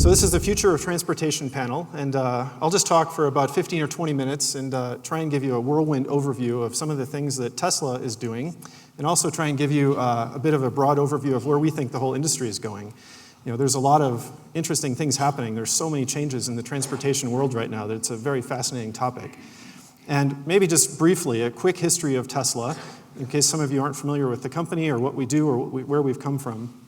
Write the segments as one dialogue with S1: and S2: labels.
S1: So this is the Future of Transportation panel, and I'll just talk for about 15 or 20 minutes and try and give you a whirlwind overview of some of the things that Tesla is doing, and also try and give you a bit of a broad overview of where we think the whole industry is going. You know, there's a lot of interesting things happening. There's so many changes in the transportation world right now that it's a very fascinating topic. And maybe just briefly, a quick history of Tesla, in case some of you aren't familiar with the company or what we do or where we've come from.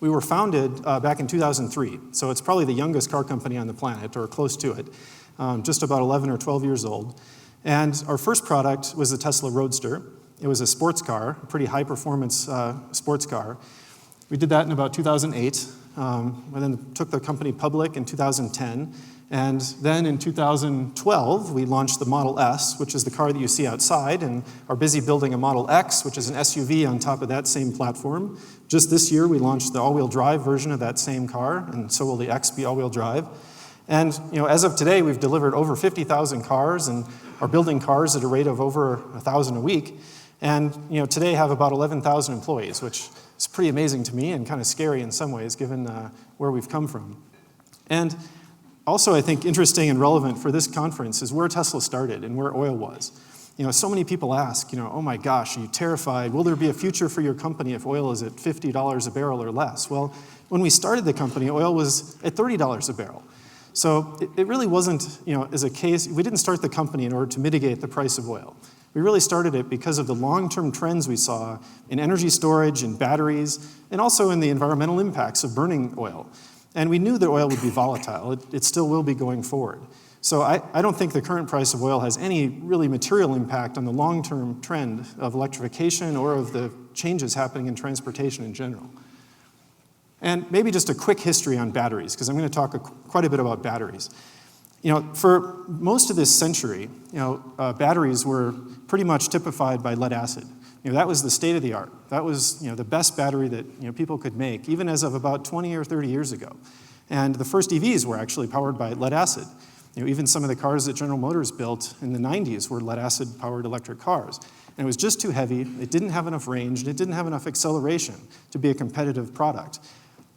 S1: We were founded back in 2003, so it's probably the youngest car company on the planet, or close to it, just about 11 or 12 years old. And our first product was the Tesla Roadster. It was a sports car, a pretty high-performance sports car. We did that in about 2008, and then took the company public in 2010. And then in 2012, we launched the Model S, which is the car that you see outside, and are busy building a Model X, which is an SUV on top of that same platform. Just this year, we launched the all-wheel drive version of that same car, and so will the X be all-wheel drive. And as of today, we've delivered over 50,000 cars and are building cars at a rate of over 1,000 a week. And today have about 11,000 employees, which is pretty amazing to me and kind of scary in some ways, given where we've come from. And also, I think interesting and relevant for this conference is where Tesla started and where oil was. So many people ask, oh my gosh, are you terrified? Will there be a future for your company if oil is at $50 a barrel or less? Well, when we started the company, oil was at $30 a barrel. So it really wasn't, as a case, we didn't start the company in order to mitigate the price of oil. We really started it because of the long-term trends we saw in energy storage, in batteries, and also in the environmental impacts of burning oil. And we knew that oil would be volatile. It still will be going forward. So I don't think the current price of oil has any really material impact on the long-term trend of electrification or of the changes happening in transportation in general. And maybe just a quick history on batteries, because I'm going to talk quite a bit about batteries. For most of this century, batteries were pretty much typified by lead acid. That was the state of the art. That was the best battery that people could make, even as of about 20 or 30 years ago. And the first EVs were actually powered by lead acid. Even some of the cars that General Motors built in the 90s were lead acid powered electric cars. And it was just too heavy, it didn't have enough range, and it didn't have enough acceleration to be a competitive product.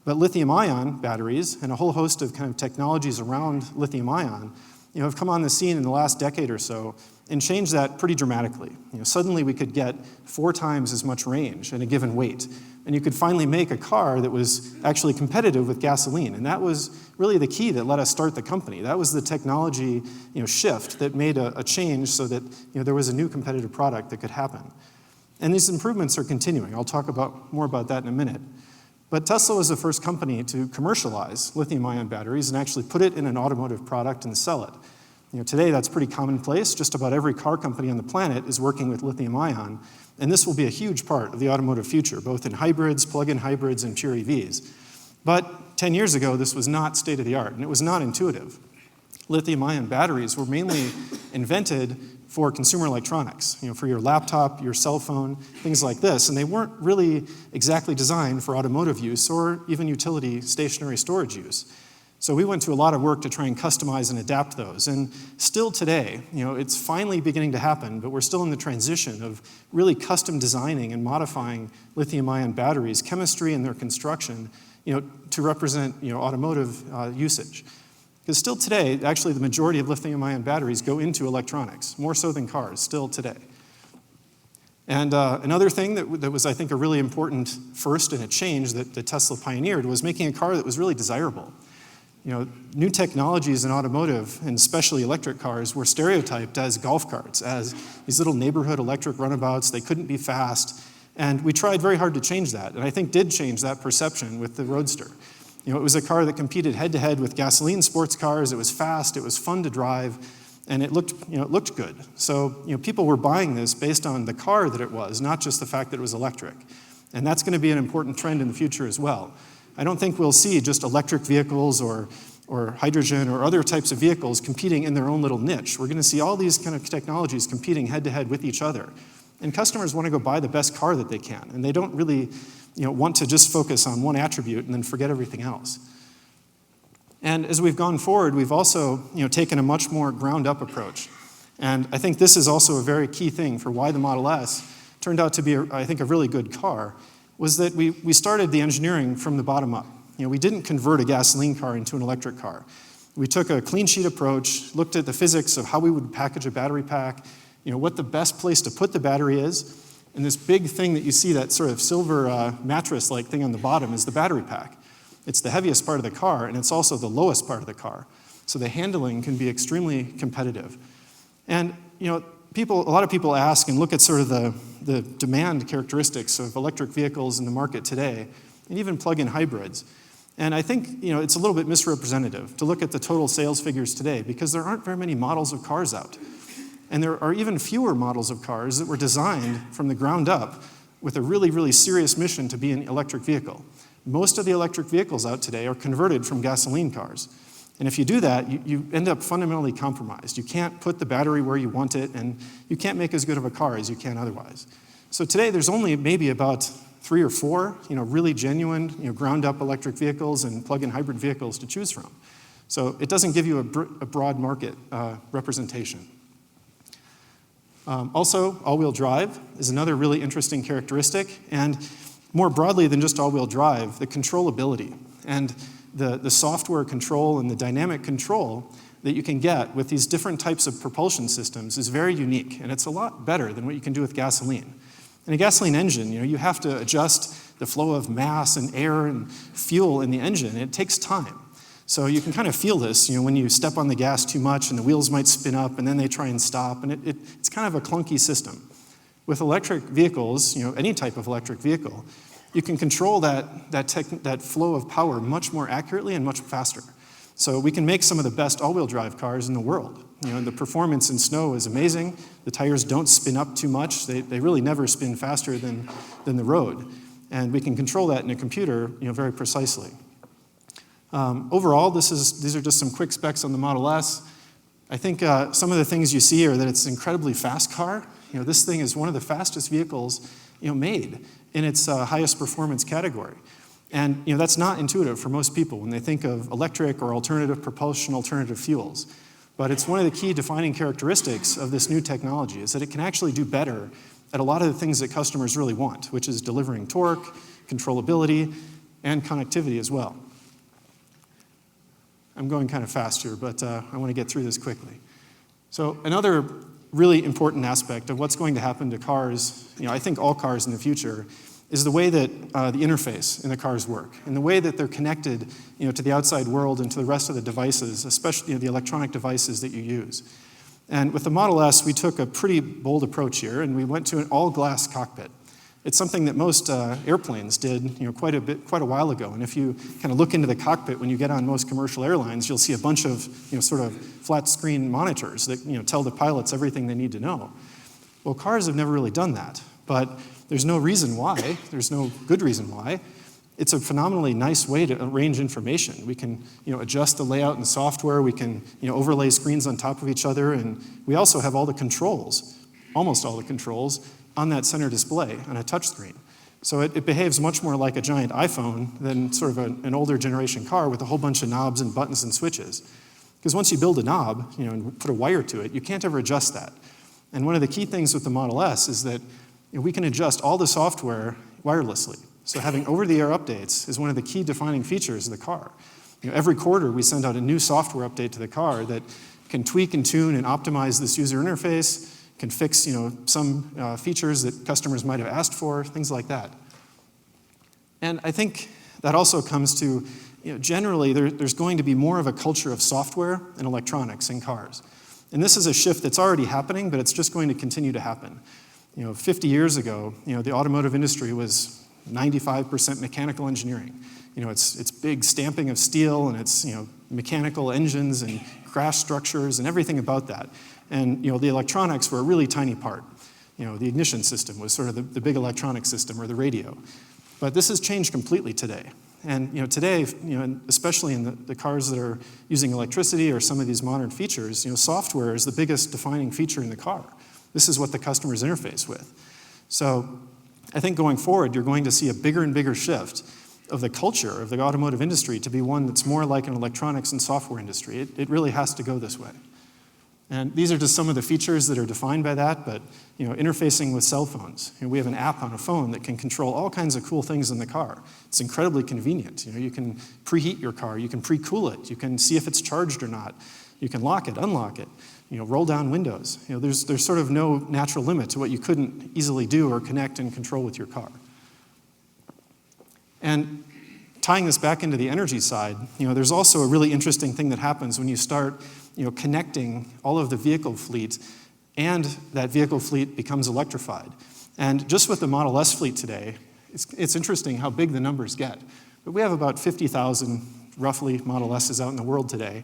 S1: But lithium-ion batteries and a whole host of kind of technologies around lithium-ion have come on the scene in the last decade or so and changed that pretty dramatically. Suddenly we could get 4 times as much range in a given weight. And you could finally make a car that was actually competitive with gasoline. And that was really the key that let us start the company. That was the technology shift that made a change so that there was a new competitive product that could happen. And these improvements are continuing. I'll talk more about that in a minute. But Tesla was the first company to commercialize lithium-ion batteries and actually put it in an automotive product and sell it. Today that's pretty commonplace. Just about every car company on the planet is working with lithium-ion, and this will be a huge part of the automotive future, both in hybrids, plug-in hybrids, and pure EVs. But 10 years ago, this was not state-of-the-art, and it was not intuitive. Lithium-ion batteries were mainly invented for consumer electronics, for your laptop, your cell phone, things like this, and they weren't really exactly designed for automotive use or even utility stationary storage use. So we went to a lot of work to try and customize and adapt those. And still today, it's finally beginning to happen, but we're still in the transition of really custom designing and modifying lithium-ion batteries, chemistry and their construction, to represent, automotive usage. Because still today, actually the majority of lithium-ion batteries go into electronics, more so than cars, still today. And another thing that was, I think, a really important first and a change that Tesla pioneered was making a car that was really desirable. New technologies in automotive, and especially electric cars, were stereotyped as golf carts, as these little neighborhood electric runabouts. They couldn't be fast. And we tried very hard to change that, and I think did change that perception with the Roadster. It was a car that competed head-to-head with gasoline sports cars. It was fast, it was fun to drive, and it looked good. So people were buying this based on the car that it was, not just the fact that it was electric. And that's going to be an important trend in the future as well. I don't think we'll see just electric vehicles or hydrogen or other types of vehicles competing in their own little niche. We're going to see all these kind of technologies competing head-to-head with each other. And customers want to go buy the best car that they can, and they don't really want to just focus on one attribute and then forget everything else. And as we've gone forward, we've also taken a much more ground-up approach. And I think this is also a very key thing for why the Model S turned out to be, I think, a really good car, was that we started the engineering from the bottom up. we didn't convert a gasoline car into an electric car. We took a clean sheet approach, looked at the physics of how we would package a battery pack, what the best place to put the battery is, and this big thing that you see, that sort of silver mattress-like thing on the bottom, is the battery pack. It's the heaviest part of the car, and it's also the lowest part of the car. So the handling can be extremely competitive. And a lot of people ask and look at sort of the demand characteristics of electric vehicles in the market today, and even plug-in hybrids. And I think it's a little bit misrepresentative to look at the total sales figures today, because there aren't very many models of cars out. And there are even fewer models of cars that were designed from the ground up with a really, really serious mission to be an electric vehicle. Most of the electric vehicles out today are converted from gasoline cars. And if you do that, you end up fundamentally compromised. You can't put the battery where you want it, and you can't make as good of a car as you can otherwise. So today, there's only maybe about 3 or 4, really genuine, ground-up electric vehicles and plug-in hybrid vehicles to choose from. So it doesn't give you a broad market representation. Also, all-wheel drive is another really interesting characteristic, and more broadly than just all-wheel drive, the controllability and the software control and the dynamic control that you can get with these different types of propulsion systems is very unique, and it's a lot better than what you can do with gasoline. In a gasoline engine, you have to adjust the flow of mass and air and fuel in the engine, and it takes time. So you can kind of feel this, when you step on the gas too much and the wheels might spin up and then they try and stop, and it's kind of a clunky system. With electric vehicles, any type of electric vehicle, you can control that flow of power much more accurately and much faster. So we can make some of the best all-wheel drive cars in the world. The performance in snow is amazing. The tires don't spin up too much. They really never spin faster than the road. And we can control that in a computer, very precisely. Overall, these are just some quick specs on the Model S. I think some of the things you see are that it's an incredibly fast car. This thing is one of the fastest vehicles made in its highest performance category. And that's not intuitive for most people when they think of electric or alternative propulsion, alternative fuels. But it's one of the key defining characteristics of this new technology, is that it can actually do better at a lot of the things that customers really want, which is delivering torque, controllability, and connectivity as well. I'm going kind of fast here, but I want to get through this quickly. So another really important aspect of what's going to happen to cars, I think all cars in the future, is the way that the interface in the cars work, and the way that they're connected to the outside world and to the rest of the devices, especially the electronic devices that you use. And with the Model S, we took a pretty bold approach here, and we went to an all-glass cockpit. It's something that most airplanes did quite a while ago. And if you kind of look into the cockpit when you get on most commercial airlines, you'll see a bunch of sort of flat screen monitors that tell the pilots everything they need to know. Well, cars have never really done that, but there's no reason why. There's no good reason why. It's a phenomenally nice way to arrange information. We can adjust the layout and software. We can overlay screens on top of each other, and we also have all the controls, almost all the controls, on that center display on a touchscreen. So it behaves much more like a giant iPhone than sort of an older generation car with a whole bunch of knobs and buttons and switches. Because once you build a knob, and put a wire to it, you can't ever adjust that. And one of the key things with the Model S is that we can adjust all the software wirelessly. So having over-the-air updates is one of the key defining features of the car. Every quarter we send out a new software update to the car that can tweak and tune and optimize this user interface, can fix some features that customers might have asked for, things like that. And I think that also comes to, generally there's going to be more of a culture of software and electronics in cars. And this is a shift that's already happening, but it's just going to continue to happen. 50 years ago, the automotive industry was 95% mechanical engineering. It's big stamping of steel, and it's mechanical engines and crash structures and everything about that. And the electronics were a really tiny part. The ignition system was sort of the big electronic system, or the radio. But this has changed completely today. And today, especially in the cars that are using electricity or some of these modern features, software is the biggest defining feature in the car. This is what the customers interface with. So I think going forward, you're going to see a bigger and bigger shift of the culture of the automotive industry to be one that's more like an electronics and software industry. It really has to go this way. And these are just some of the features that are defined by that, but interfacing with cell phones. We have an app on a phone that can control all kinds of cool things in the car. It's incredibly convenient. You can preheat your car, you can pre-cool it, you can see if it's charged or not, you can lock it, unlock it, roll down windows. There's sort of no natural limit to what you couldn't easily do or connect and control with your car. And tying this back into the energy side, there's also a really interesting thing that happens when you start connecting all of the vehicle fleet, and that vehicle fleet becomes electrified. And just with the Model S fleet today, it's interesting how big the numbers get. But we have about 50,000, roughly, Model S's out in the world today.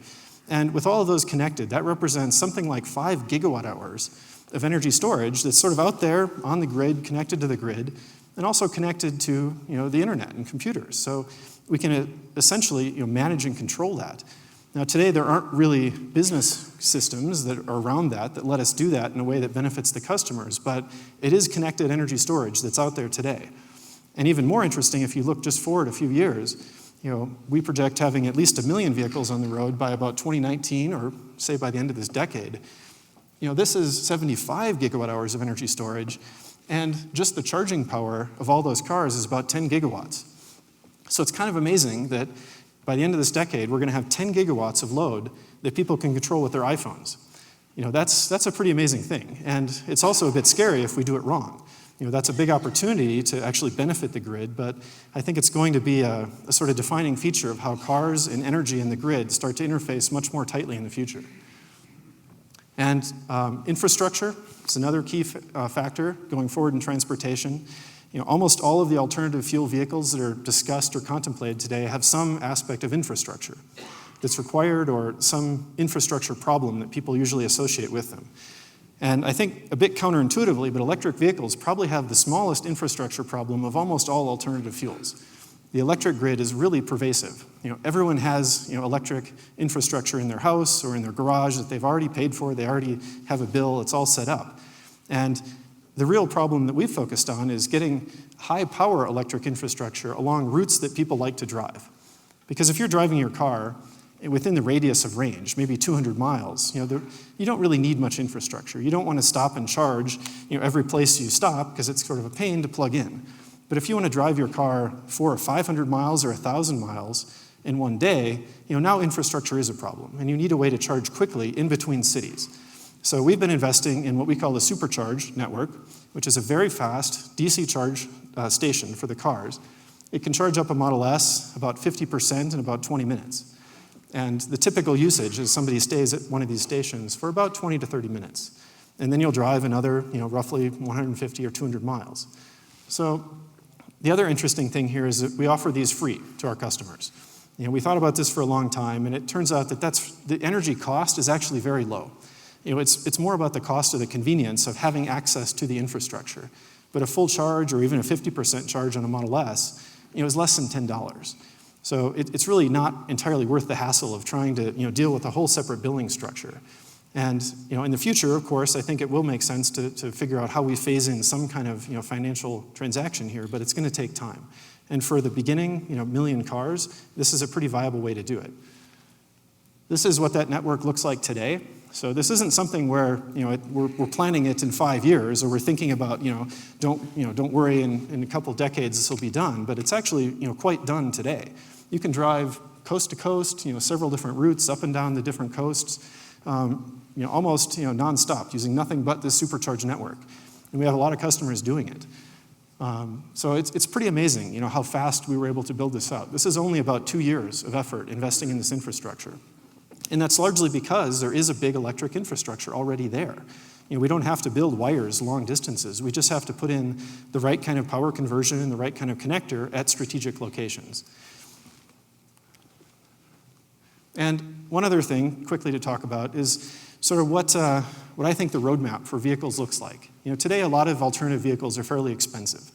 S1: And with all of those connected, that represents something like 5 gigawatt hours of energy storage that's sort of out there on the grid, connected to the grid, and also connected to the internet and computers. So we can essentially manage and control that. Now today there aren't really business systems that are around that let us do that in a way that benefits the customers, but it is connected energy storage that's out there today. And even more interesting, if you look just forward a few years, we project having at least 1 million vehicles on the road by about 2019, or say by the end of this decade. This is 75 gigawatt hours of energy storage, and just the charging power of all those cars is about 10 gigawatts. So it's kind of amazing that by the end of this decade, we're going to have 10 gigawatts of load that people can control with their iPhones. That's a pretty amazing thing. And it's also a bit scary if we do it wrong. That's a big opportunity to actually benefit the grid, but I think it's going to be a sort of defining feature of how cars and energy and the grid start to interface much more tightly in the future. And infrastructure is another key factor going forward in transportation. Almost all of the alternative fuel vehicles that are discussed or contemplated today have some aspect of infrastructure that's required, or some infrastructure problem that people usually associate with them. And I think a bit counterintuitively, but electric vehicles probably have the smallest infrastructure problem of almost all alternative fuels. The electric grid is really pervasive. Everyone has electric infrastructure in their house or in their garage that they've already paid for, they already have a bill, it's all set up. And the real problem that we've focused on is getting high power electric infrastructure along routes that people like to drive. Because if you're driving your car within the radius of range, maybe 200 miles, you don't really need much infrastructure. You don't want to stop and charge every place you stop, because it's sort of a pain to plug in. But if you want to drive your car 400 or 500 miles or 1,000 miles in one day, now infrastructure is a problem, and you need a way to charge quickly in between cities. So we've been investing in what we call the supercharge network, which is a very fast DC charge station for the cars. It can charge up a Model S about 50% in about 20 minutes. And the typical usage is somebody stays at one of these stations for about 20 to 30 minutes. And then you'll drive another, roughly 150 or 200 miles. So the other interesting thing here is that we offer these free to our customers. We thought about this for a long time, and it turns out that the energy cost is actually very low. It's more about the cost of the convenience of having access to the infrastructure. But a full charge or even a 50% charge on a Model S, is less than $10. So it's really not entirely worth the hassle of trying to deal with a whole separate billing structure. And in the future, of course, I think it will make sense to figure out how we phase in some kind of financial transaction here, but it's going to take time. And for the beginning, million cars, this is a pretty viable way to do it. This is what that network looks like today. So this isn't something where we're planning it in 5 years, or we're thinking about don't worry, in a couple decades this will be done. But it's actually quite done today. You can drive coast to coast, several different routes up and down the different coasts, almost nonstop, using nothing but this supercharged network. And we have a lot of customers doing it. So it's pretty amazing, how fast we were able to build this out. This is only about 2 years of effort investing in this infrastructure. And that's largely because there is a big electric infrastructure already there. We don't have to build wires long distances. We just have to put in the right kind of power conversion and the right kind of connector at strategic locations. And one other thing, quickly to talk about, is sort of what I think the roadmap for vehicles looks like. Today, a lot of alternative vehicles are fairly expensive.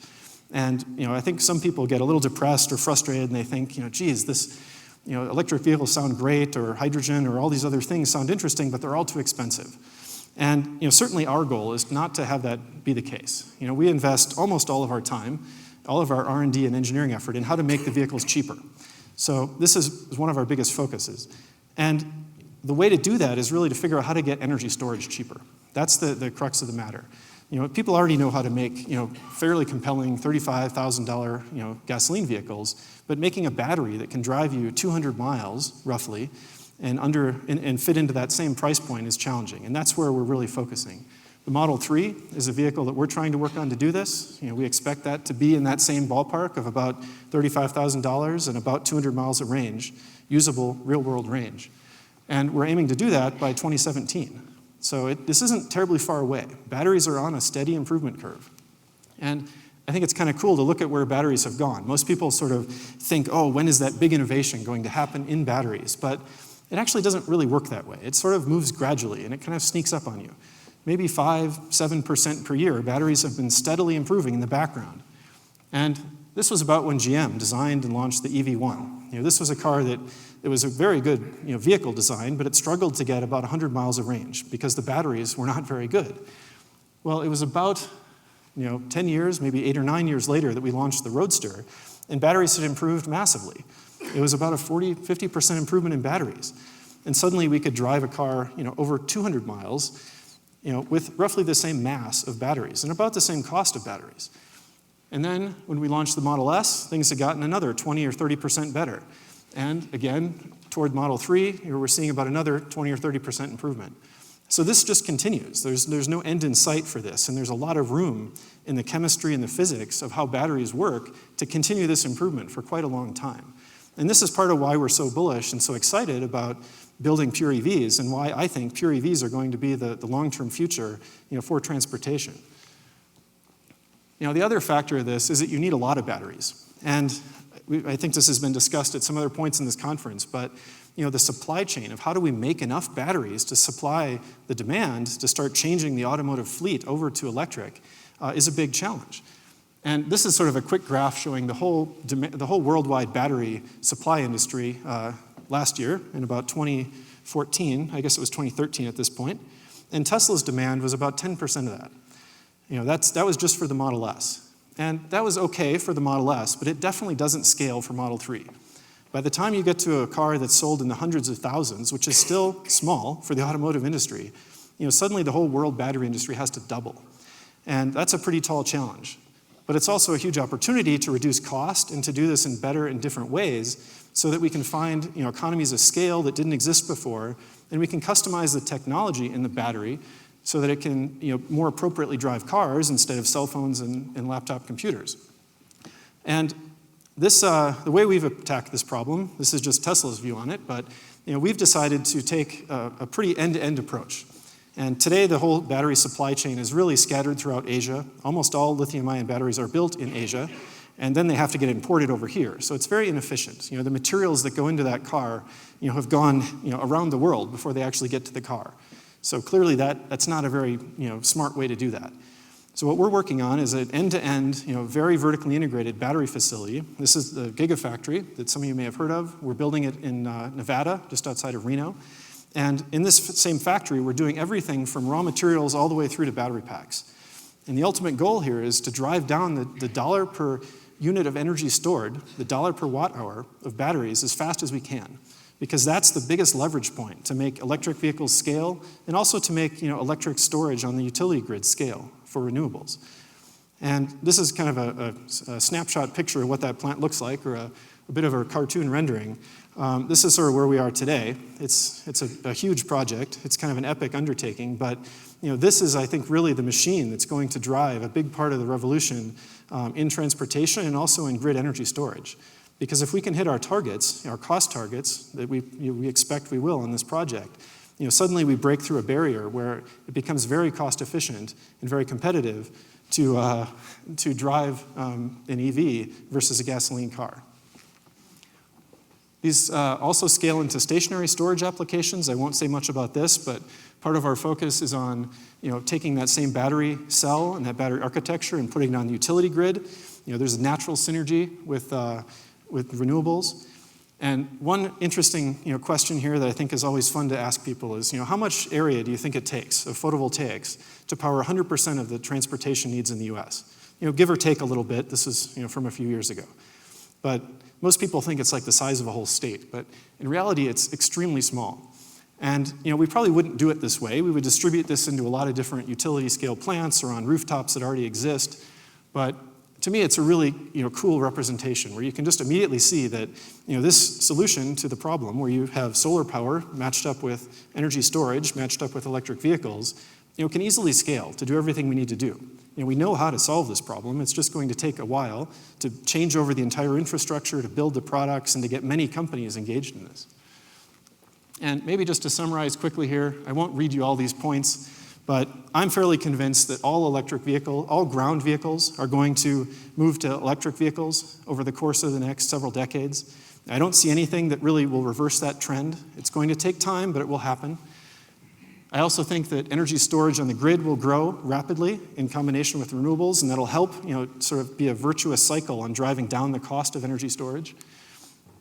S1: And I think some people get a little depressed or frustrated, and they think, geez, this electric vehicles sound great, or hydrogen, or all these other things sound interesting, but they're all too expensive. And certainly our goal is not to have that be the case. We invest almost all of our time, all of our R&D and engineering effort in how to make the vehicles cheaper. So this is one of our biggest focuses. And the way to do that is really to figure out how to get energy storage cheaper. That's the crux of the matter. People already know how to make, fairly compelling $35,000, gasoline vehicles, but making a battery that can drive you 200 miles, roughly, and fit into that same price point is challenging, and that's where we're really focusing. The Model 3 is a vehicle that we're trying to work on to do this. We expect that to be in that same ballpark of about $35,000 and about 200 miles of range, usable real-world range. And we're aiming to do that by 2017. So this isn't terribly far away. Batteries are on a steady improvement curve. And I think it's kind of cool to look at where batteries have gone. Most people sort of think, oh, when is that big innovation going to happen in batteries? But it actually doesn't really work that way. It sort of moves gradually, and it kind of sneaks up on you. Maybe 5-7% per year, batteries have been steadily improving in the background. And this was about when GM designed and launched the EV1. This was a car that it was a very good vehicle design, but it struggled to get about 100 miles of range because the batteries were not very good. Well, it was about 10 years, maybe 8 or 9 years later that we launched the Roadster, and batteries had improved massively. It was about a 40-50% improvement in batteries. And suddenly we could drive a car over 200 miles with roughly the same mass of batteries and about the same cost of batteries. And then when we launched the Model S, things had gotten another 20 or 30% better. And again, toward Model 3, we're seeing about another 20 or 30% improvement. So this just continues. There's no end in sight for this, and there's a lot of room in the chemistry and the physics of how batteries work to continue this improvement for quite a long time. And this is part of why we're so bullish and so excited about building pure EVs and why I think pure EVs are going to be the long-term future for transportation. The other factor of this is that you need a lot of batteries. And I think this has been discussed at some other points in this conference, but the supply chain of how do we make enough batteries to supply the demand to start changing the automotive fleet over to electric is a big challenge. And this is sort of a quick graph showing the whole worldwide battery supply industry last year in about 2014, I guess it was 2013 at this point, and Tesla's demand was about 10% of that. That was just for the Model S. And that was okay for the Model S, but it definitely doesn't scale for Model 3. By the time you get to a car that's sold in the hundreds of thousands, which is still small for the automotive industry, suddenly the whole world battery industry has to double. And that's a pretty tall challenge. But it's also a huge opportunity to reduce cost and to do this in better and different ways so that we can find economies of scale that didn't exist before, and we can customize the technology in the battery so that it can more appropriately drive cars instead of cell phones and laptop computers. And this, the way we've attacked this problem, this is just Tesla's view on it, but we've decided to take a pretty end-to-end approach. And today the whole battery supply chain is really scattered throughout Asia. Almost all lithium-ion batteries are built in Asia, and then they have to get imported over here. So it's very inefficient. The materials that go into that car have gone around the world before they actually get to the car. So clearly that's not a very smart way to do that. So what we're working on is an end-to-end, very vertically integrated battery facility. This is the Gigafactory that some of you may have heard of. We're building it in Nevada, just outside of Reno. And in this same factory, we're doing everything from raw materials all the way through to battery packs. And the ultimate goal here is to drive down the dollar per unit of energy stored, the dollar per watt hour of batteries as fast as we can. Because that's the biggest leverage point to make electric vehicles scale and also to make electric storage on the utility grid scale for renewables. And this is kind of a snapshot picture of what that plant looks like, or a bit of a cartoon rendering. This is sort of where we are today. It's a huge project. It's kind of an epic undertaking, but this is, I think, really the machine that's going to drive a big part of the revolution in transportation and also in grid energy storage. Because if we can hit our targets, our cost targets that we expect we will on this project, suddenly we break through a barrier where it becomes very cost efficient and very competitive to drive an EV versus a gasoline car. These also scale into stationary storage applications. I won't say much about this, but part of our focus is on taking that same battery cell and that battery architecture and putting it on the utility grid. There's a natural synergy with renewables. And one interesting question here that I think is always fun to ask people is how much area do you think it takes of photovoltaics to power 100% of the transportation needs in the US? Give or take a little bit. This is from a few years ago. But most people think it's like the size of a whole state, but in reality it's extremely small. And we probably wouldn't do it this way. We would distribute this into a lot of different utility scale plants or on rooftops that already exist. But to me, it's a really cool representation where you can just immediately see that this solution to the problem, where you have solar power matched up with energy storage, matched up with electric vehicles, can easily scale to do everything we need to do. We know how to solve this problem. It's just going to take a while to change over the entire infrastructure, to build the products, and to get many companies engaged in this. And maybe just to summarize quickly here, I won't read you all these points, but I'm fairly convinced that all ground vehicles are going to move to electric vehicles over the course of the next several decades. I don't see anything that really will reverse that trend. It's going to take time, but it will happen. I also think that energy storage on the grid will grow rapidly in combination with renewables, and that'll help sort of be a virtuous cycle on driving down the cost of energy storage.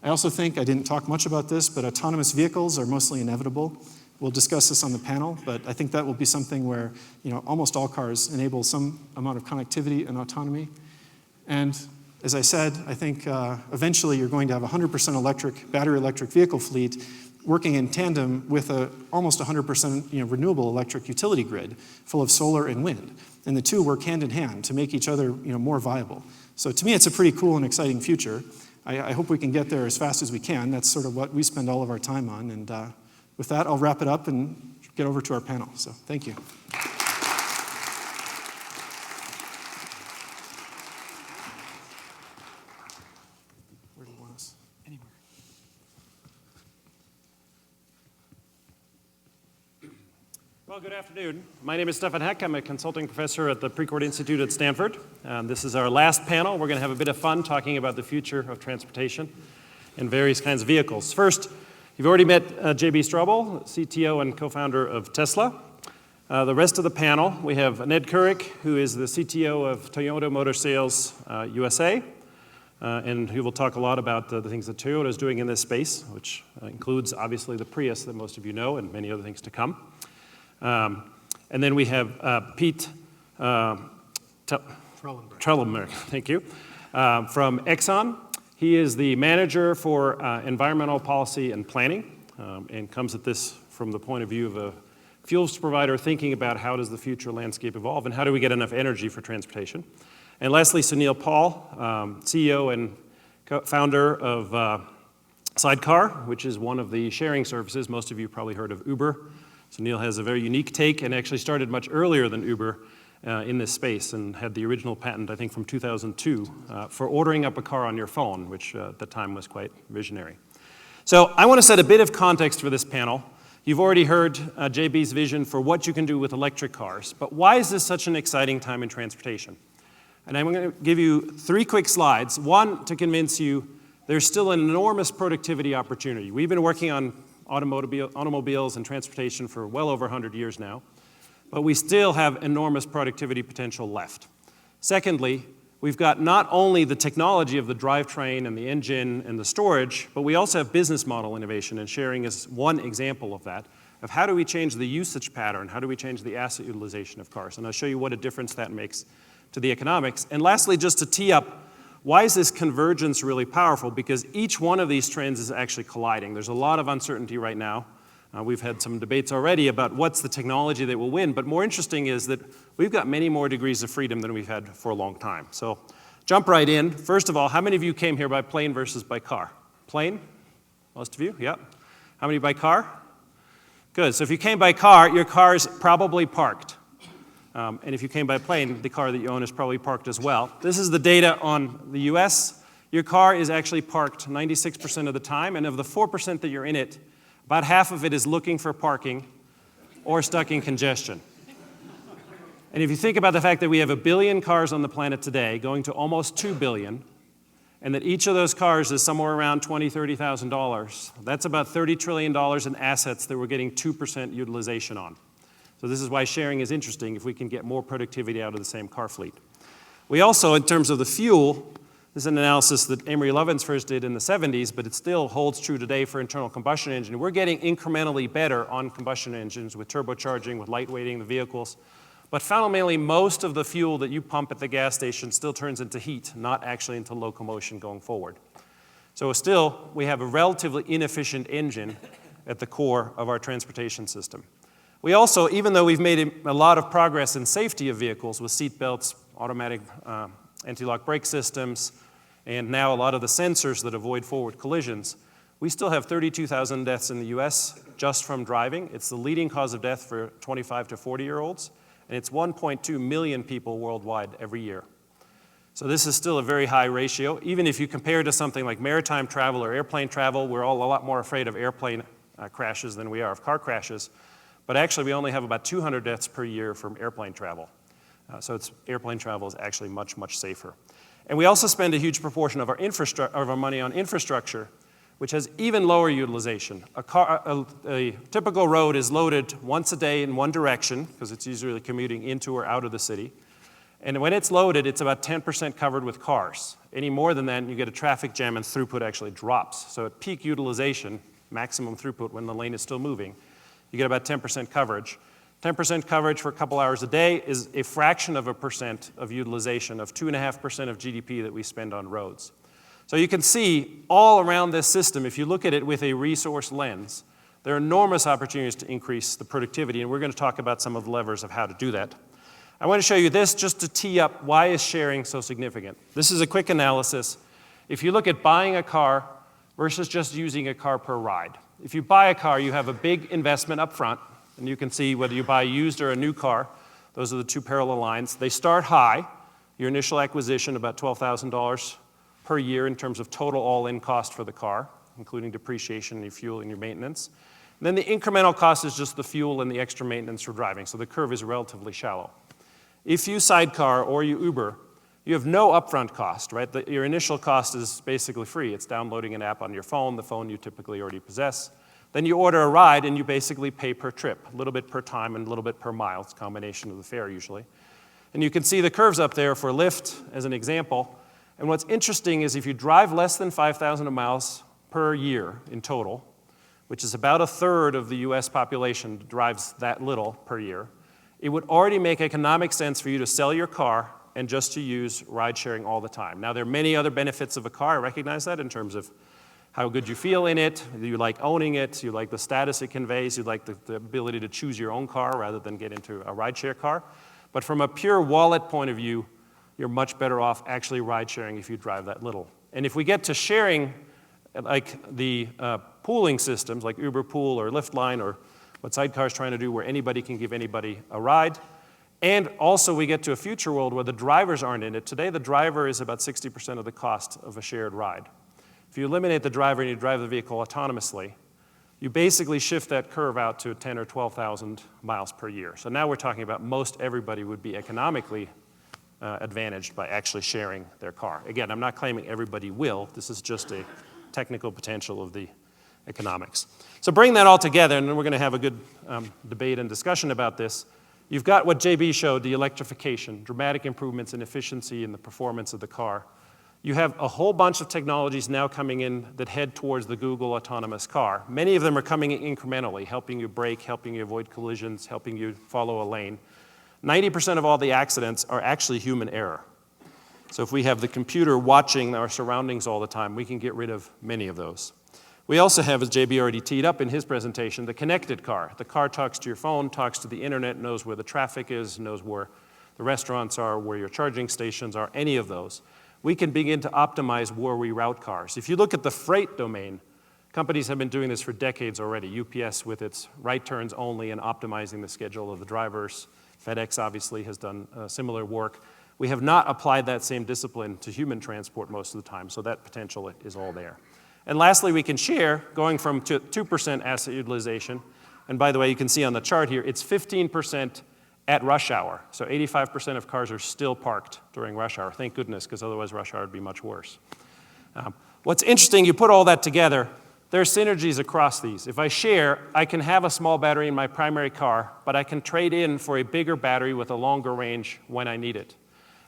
S1: I also think, I didn't talk much about this, but autonomous vehicles are mostly inevitable. We'll discuss this on the panel, but I think that will be something where almost all cars enable some amount of connectivity and autonomy. And as I said, I think eventually you're going to have a 100% battery electric vehicle fleet working in tandem with a almost 100% renewable electric utility grid full of solar and wind. And the two work hand in hand to make each other more viable. So to me, it's a pretty cool and exciting future. I hope we can get there as fast as we can. That's sort of what we spend all of our time on. And with that, I'll wrap it up and get over to our panel. So thank you. Where do you want us? Anywhere.
S2: Well, good afternoon. My name is Stefan. I'm a consulting professor at the Precourt Institute at Stanford. This is our last panel. We're going to have a bit of fun talking about the future of transportation and various kinds of vehicles. First, you've already met J.B. Straubel, CTO and co-founder of Tesla. The rest of the panel, we have Ned Curic, who is the CTO of Toyota Motor Sales USA, and he will talk a lot about the things that Toyota is doing in this space, which includes obviously the Prius that most of you know and many other things to come. And then we have Pete Trelenberg, thank you, from Exxon. He is the manager for environmental policy and planning, and comes at this from the point of view of a fuels provider thinking about how does the future landscape evolve and how do we get enough energy for transportation. And lastly, Sunil Paul, CEO and founder of Sidecar, which is one of the sharing services. Most of you probably heard of Uber. Sunil has a very unique take and actually started much earlier than Uber in this space and had the original patent, I think, from 2002 for ordering up a car on your phone, which at the time was quite visionary. So I want to set a bit of context for this panel. You've already heard JB's vision for what you can do with electric cars, but why is this such an exciting time in transportation? And I'm going to give you 3 quick slides. One, to convince you there's still an enormous productivity opportunity. We've been working on automobiles and transportation for well over 100 years now, but we still have enormous productivity potential left. Secondly, we've got not only the technology of the drivetrain and the engine and the storage, but we also have business model innovation, and sharing is one example of that, of how do we change the usage pattern, how do we change the asset utilization of cars, and I'll show you what a difference that makes to the economics. And lastly, just to tee up, why is this convergence really powerful? Because each one of these trends is actually colliding. There's a lot of uncertainty right now. We've had some debates already about what's the technology that will win, but more interesting is that we've got many more degrees of freedom than we've had for a long time. So jump right in. First of all, how many of you came here by plane versus by car? Plane? Most of you? Yep. How many by car? Good. So if you came by car, your car is probably parked. And if you came by plane, the car that you own is probably parked as well. This is the data on the US. Your car is actually parked 96% of the time, and of the 4% that you're in it, about half of it is looking for parking or stuck in congestion. And if you think about the fact that we have 1 billion cars on the planet today, going to almost 2 billion, and that each of those cars is somewhere around $20,000, $30,000, that's about $30 trillion in assets that we're getting 2% utilization on. So this is why sharing is interesting if we can get more productivity out of the same car fleet. We also, in terms of the fuel, this is an analysis that Amory Lovins first did in the 70s, but it still holds true today for internal combustion engine. We're getting incrementally better on combustion engines with turbocharging, with lightweighting the vehicles. But fundamentally, most of the fuel that you pump at the gas station still turns into heat, not actually into locomotion going forward. So still, we have a relatively inefficient engine at the core of our transportation system. We also, even though we've made a lot of progress in safety of vehicles with seat belts, automatic anti-lock brake systems, and now a lot of the sensors that avoid forward collisions, we still have 32,000 deaths in the US just from driving. It's the leading cause of death for 25 to 40-year-olds, and it's 1.2 million people worldwide every year. So this is still a very high ratio. Even if you compare to something like maritime travel or airplane travel, we're all a lot more afraid of airplane crashes than we are of car crashes. But actually, we only have about 200 deaths per year from airplane travel. So airplane travel is actually much, much safer. And we also spend a huge proportion of our money on infrastructure, which has even lower utilization. A typical road is loaded once a day in one direction, because it's usually commuting into or out of the city. And when it's loaded, it's about 10% covered with cars. Any more than that, you get a traffic jam and throughput actually drops. So at peak utilization, maximum throughput when the lane is still moving, you get about 10% coverage. 10% coverage for a couple hours a day is a fraction of a percent of utilization of 2.5% of GDP that we spend on roads. So you can see all around this system, if you look at it with a resource lens, there are enormous opportunities to increase the productivity, and we're going to talk about some of the levers of how to do that. I want to show you this just to tee up why is sharing so significant. This is a quick analysis. If you look at buying a car versus just using a car per ride. If you buy a car, you have a big investment up front, and you can see whether you buy a used or a new car. Those are the two parallel lines. They start high. Your initial acquisition, about $12,000 per year in terms of total all-in cost for the car, including depreciation, your fuel, and your maintenance. And then the incremental cost is just the fuel and the extra maintenance for driving, so the curve is relatively shallow. If you Sidecar or you Uber, you have no upfront cost, right? Your initial cost is basically free. It's downloading an app on your phone, the phone you typically already possess. Then you order a ride, and you basically pay per trip, a little bit per time and a little bit per mile. It's a combination of the fare usually. And you can see the curves up there for Lyft as an example. And what's interesting is if you drive less than 5,000 miles per year in total, which is about a third of the US population drives that little per year, it would already make economic sense for you to sell your car and just to use ride sharing all the time. Now, there are many other benefits of a car. I recognize that in terms of how good you feel in it. You like owning it. You like the status it conveys. You like the ability to choose your own car rather than get into a ride share car. But from a pure wallet point of view, you're much better off actually ride sharing if you drive that little. And if we get to sharing, like the pooling systems, like Uber Pool or Lyft Line or what Sidecar is trying to do, where anybody can give anybody a ride. And also we get to a future world where the drivers aren't in it. Today the driver is about 60% of the cost of a shared ride. If you eliminate the driver and you drive the vehicle autonomously, you basically shift that curve out to 10 or 12,000 miles per year. So now we're talking about most everybody would be economically advantaged by actually sharing their car. Again, I'm not claiming everybody will. This is just a technical potential of the economics. So bring that all together, and then we're going to have a good debate and discussion about this. You've got what JB showed, the electrification, dramatic improvements in efficiency and the performance of the car. You have a whole bunch of technologies now coming in that head towards the Google autonomous car. Many of them are coming in incrementally, helping you brake, helping you avoid collisions, helping you follow a lane. 90% of all the accidents are actually human error. So if we have the computer watching our surroundings all the time, we can get rid of many of those. We also have, as JB already teed up in his presentation, the connected car. The car talks to your phone, talks to the internet, knows where the traffic is, knows where the restaurants are, where your charging stations are, any of those. We can begin to optimize where we route cars. If you look at the freight domain, companies have been doing this for decades already. UPS with its right turns only and optimizing the schedule of the drivers. FedEx obviously has done similar work. We have not applied that same discipline to human transport most of the time, so that potential is all there. And lastly, we can share, going from 2% asset utilization, and by the way, you can see on the chart here, it's 15% at rush hour. So 85% of cars are still parked during rush hour. Thank goodness, because otherwise rush hour would be much worse. What's interesting, you put all that together, there are synergies across these. If I share, I can have a small battery in my primary car, but I can trade in for a bigger battery with a longer range when I need it.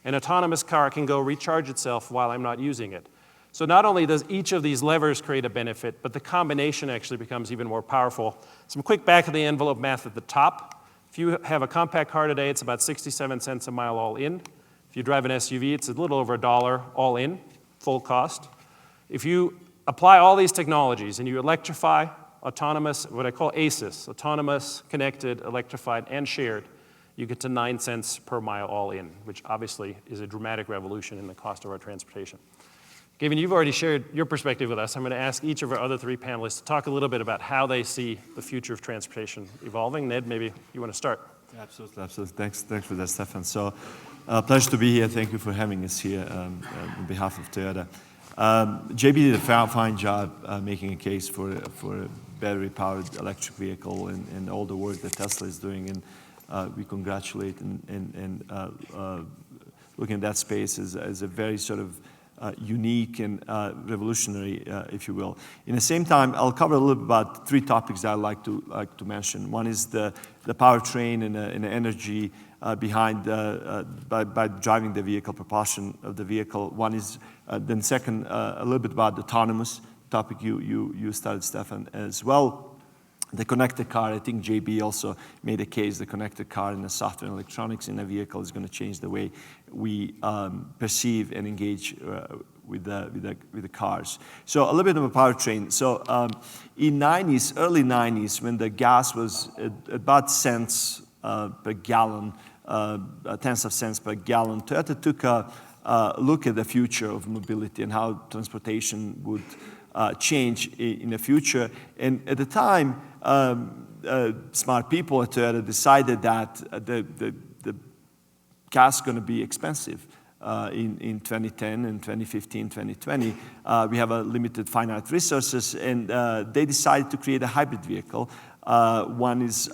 S2: An autonomous car can go recharge itself while I'm not using it. So not only does each of these levers create a benefit, but the combination actually becomes even more powerful. Some quick back-of-the-envelope math at the top. If you have a compact car today, it's about 67 cents a mile all in. If you drive an SUV, it's a little over $1 all in, full cost. If you apply all these technologies and you electrify, autonomous, what I call ACES, autonomous, connected, electrified, and shared, you get to 9 cents per mile all in, which obviously is a dramatic revolution in the cost of our transportation. Given you've already shared your perspective with us, I'm going to ask each of our other 3 panelists to talk a little bit about how they see the future of transportation evolving. Ned, maybe you want to start.
S3: Absolutely, absolutely. Thanks for that, Stefan. So, pleasure to be here. Thank you for having us here on behalf of Toyota. JB did a fine job making a case for a battery-powered electric vehicle and all the work that Tesla is doing, and we congratulate and looking at that space as a very sort of unique and revolutionary, if you will. In the same time, I'll cover a little bit about 3 topics that I'd like to mention. One is the powertrain and the energy behind by driving the vehicle, propulsion of the vehicle. One is then second, a little bit about the autonomous topic you started, Stefan, as well. The connected car, I think JB also made a case, the connected car and the software and electronics in a vehicle is going to change the way we perceive and engage with the cars. So a little bit of a powertrain. So in early 90s, when the gas was at about cents per gallon, tenths of cents per gallon, Toyota took a look at the future of mobility and how transportation would change in the future. And at the time, smart people at Toyota decided that the gas is going to be expensive in 2010 and 2015, 2020. We have a limited finite resources, and they decided to create a hybrid vehicle. One is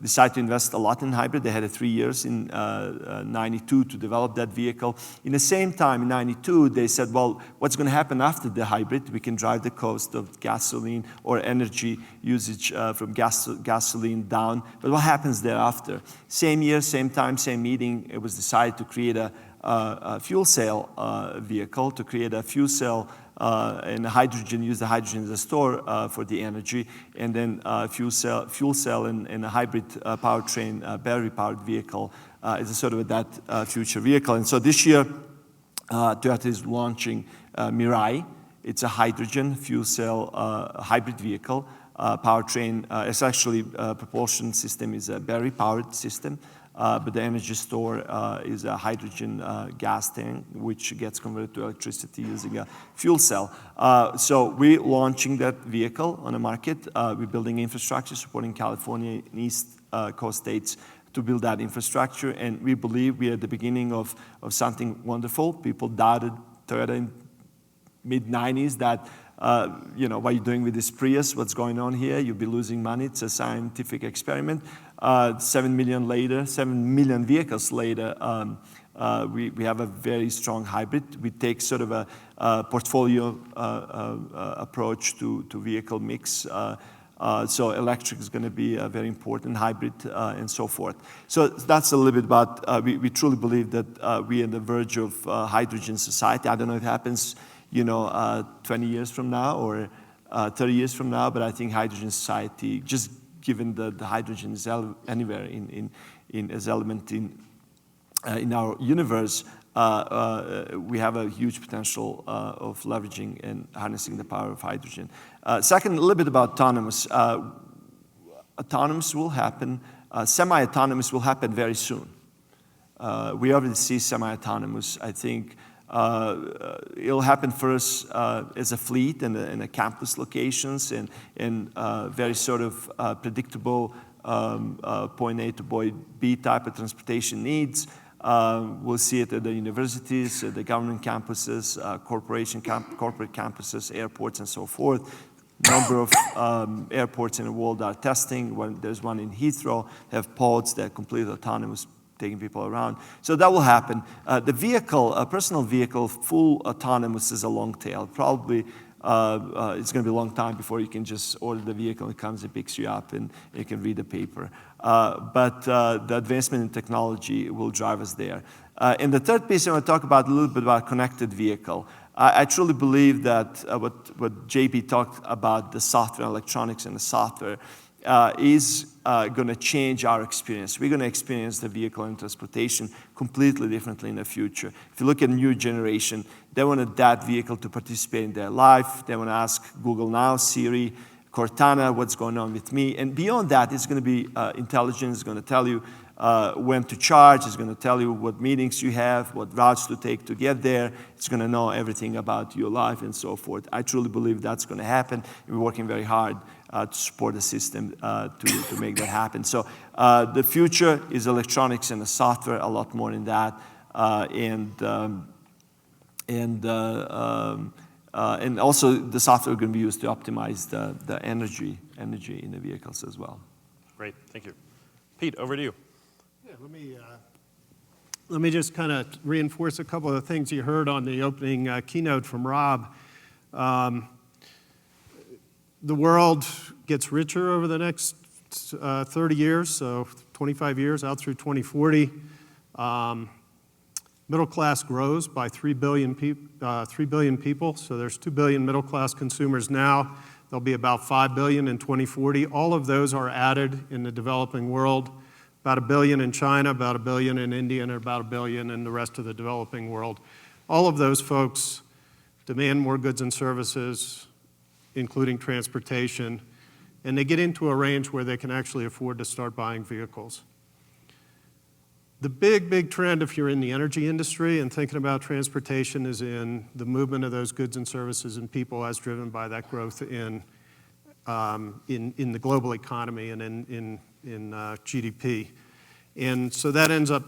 S3: decided to invest a lot in hybrid. They had 3 years in 92 to develop that vehicle. In the same time, in 92, they said, well, what's going to happen after the hybrid? We can drive the cost of gasoline or energy usage from gasoline down. But what happens thereafter? Same year, same time, same meeting, it was decided to create a fuel cell vehicle, to create a fuel cell and hydrogen, use the hydrogen as a store for the energy, and then fuel cell and a hybrid powertrain, battery-powered vehicle is a sort of that future vehicle. And so this year, Toyota is launching Mirai. It's a hydrogen fuel cell hybrid vehicle. Powertrain, it's actually propulsion system is a battery-powered system. But the energy store is a hydrogen gas tank, which gets converted to electricity using a fuel cell. So we're launching that vehicle on the market. We're building infrastructure, supporting California and East Coast states to build that infrastructure. And we believe we are at the beginning of something wonderful. People doubted Toyota in mid-90s that, what are you doing with this Prius? What's going on here? You'll be losing money. It's a scientific experiment. 7 million vehicles later, we have a very strong hybrid. We take sort of a portfolio approach to vehicle mix. So electric is going to be a very important hybrid and so forth. So that's a little bit about, we truly believe that we're on the verge of hydrogen society. I don't know if it happens 20 years from now or 30 years from now, but I think hydrogen society, just given the hydrogen is anywhere as element in our universe, we have a huge potential of leveraging and harnessing the power of hydrogen. Second, a little bit about autonomous. Autonomous will happen, semi-autonomous will happen very soon. We already see semi-autonomous. I think it'll happen first as a fleet in the campus locations and very sort of predictable point A to point B type of transportation needs. We'll see it at the universities, at the government campuses, corporate campuses, airports, and so forth. Number of airports in the world are testing. There's one in Heathrow, have pods that are completely autonomous, taking people around. So that will happen. The vehicle, a personal vehicle, full autonomous is a long tail. Probably it's going to be a long time before you can just order the vehicle and it comes and picks you up and you can read the paper. But the advancement in technology will drive us there. And the third piece I want to talk about a little bit about connected vehicle. I truly believe that what JP talked about, the software, electronics, and the software, is going to change our experience. We're going to experience the vehicle and transportation completely differently in the future. If you look at the new generation, they want that vehicle to participate in their life. They want to ask Google Now, Siri, Cortana, what's going on with me. And beyond that, it's going to be intelligence. It's going to tell you when to charge. It's going to tell you what meetings you have, what routes to take to get there. It's going to know everything about your life and so forth. I truly believe that's going to happen. We're working very hard to support the system to make that happen. So the future is electronics and the software, a lot more in that. And also the software going to be used to optimize the energy in the vehicles as well.
S2: Great, thank you. Pete, over to you.
S4: Yeah, let me just kind of reinforce a couple of the things you heard on the opening keynote from Rob. The world gets richer over the next 30 years, so 25 years out through 2040. Middle class grows by 3 billion people, so there's 2 billion middle class consumers now. There'll be about 5 billion in 2040. All of those are added in the developing world. About 1 billion in China, about 1 billion in India, and about 1 billion in the rest of the developing world. All of those folks demand more goods and services, including transportation, and they get into a range where they can actually afford to start buying vehicles. The big trend, if you're in the energy industry and thinking about transportation, is in the movement of those goods and services and people as driven by that growth in the global economy and in GDP. And so that ends up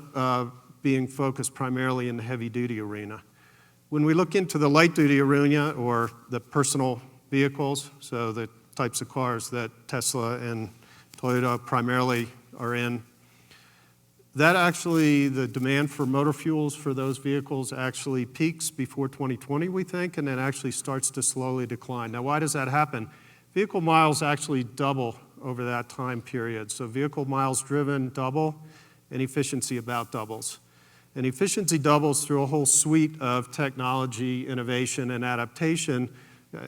S4: being focused primarily in the heavy-duty arena. When we look into the light-duty arena, or the personal vehicles, so the types of cars that Tesla and Toyota primarily are in, that actually, the demand for motor fuels for those vehicles actually peaks before 2020, we think, and then actually starts to slowly decline. Now, why does that happen? Vehicle miles actually double over that time period. So vehicle miles driven double, and efficiency about doubles. And efficiency doubles through a whole suite of technology, innovation, and adaptation,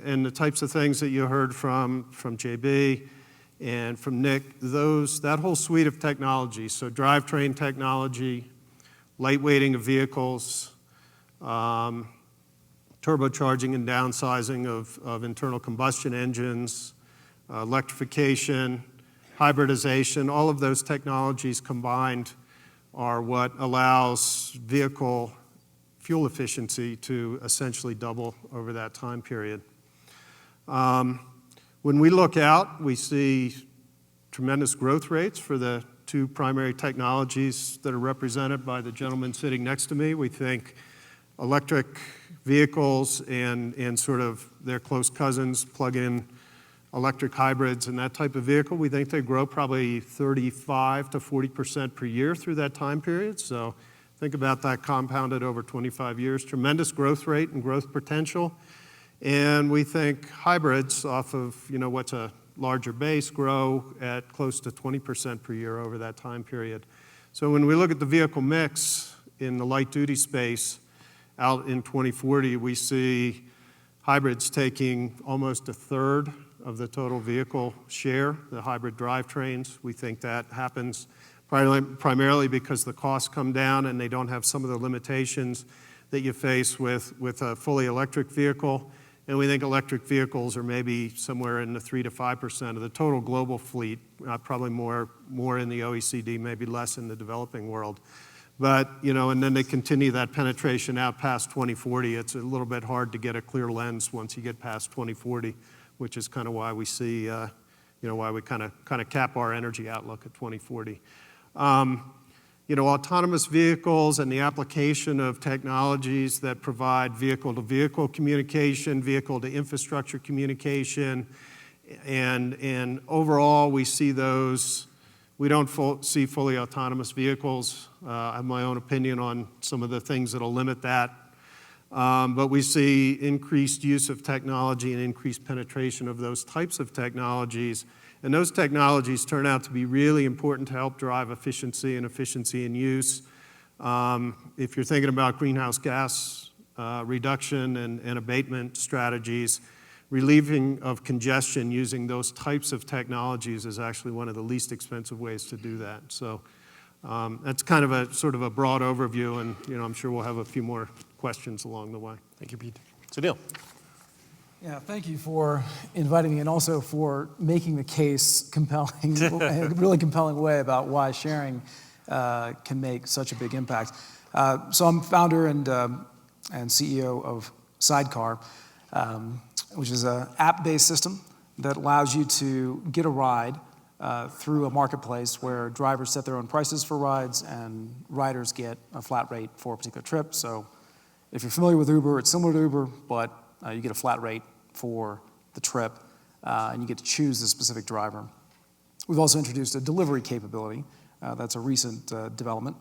S4: and the types of things that you heard from JB and from Nick, that whole suite of technology, so drivetrain technology, lightweighting of vehicles, turbocharging and downsizing of internal combustion engines, electrification, hybridization, all of those technologies combined are what allows vehicle fuel efficiency to essentially double over that time period. When we look out, we see tremendous growth rates for the two primary technologies that are represented by the gentleman sitting next to me. We think electric vehicles and sort of their close cousins, plug-in electric hybrids and that type of vehicle, we think they grow probably 35 to 40% per year through that time period. So think about that compounded over 25 years. Tremendous growth rate and growth potential. And we think hybrids off of what's a larger base grow at close to 20% per year over that time period. So when we look at the vehicle mix in the light-duty space out in 2040, we see hybrids taking almost a third of the total vehicle share, the hybrid drivetrains. We think that happens primarily because the costs come down and they don't have some of the limitations that you face with a fully electric vehicle. And we think electric vehicles are maybe somewhere in the 3 to 5% of the total global fleet, probably more in the OECD, maybe less in the developing world. But, and then they continue that penetration out past 2040. It's a little bit hard to get a clear lens once you get past 2040, which is kind of why we see, why we kind of cap our energy outlook at 2040. Autonomous vehicles and the application of technologies that provide vehicle-to-vehicle communication, vehicle-to-infrastructure communication, and overall we see those. We don't see fully autonomous vehicles. I have my own opinion on some of the things that will limit that. But we see increased use of technology and increased penetration of those types of technologies. And those technologies turn out to be really important to help drive efficiency in use. If you're thinking about greenhouse gas reduction and abatement strategies, relieving of congestion using those types of technologies is actually one of the least expensive ways to do that. So that's kind of a sort of a broad overview, and I'm sure we'll have a few more questions along the way.
S2: Thank you, Pete. Sunil.
S5: Yeah, thank you for inviting me and also for making the case compelling, in a really compelling way about why sharing can make such a big impact. So I'm founder and CEO of Sidecar, which is an app-based system that allows you to get a ride through a marketplace where drivers set their own prices for rides and riders get a flat rate for a particular trip. So if you're familiar with Uber, it's similar to Uber, but you get a flat rate for the trip, and you get to choose the specific driver. We've also introduced a delivery capability. That's a recent development,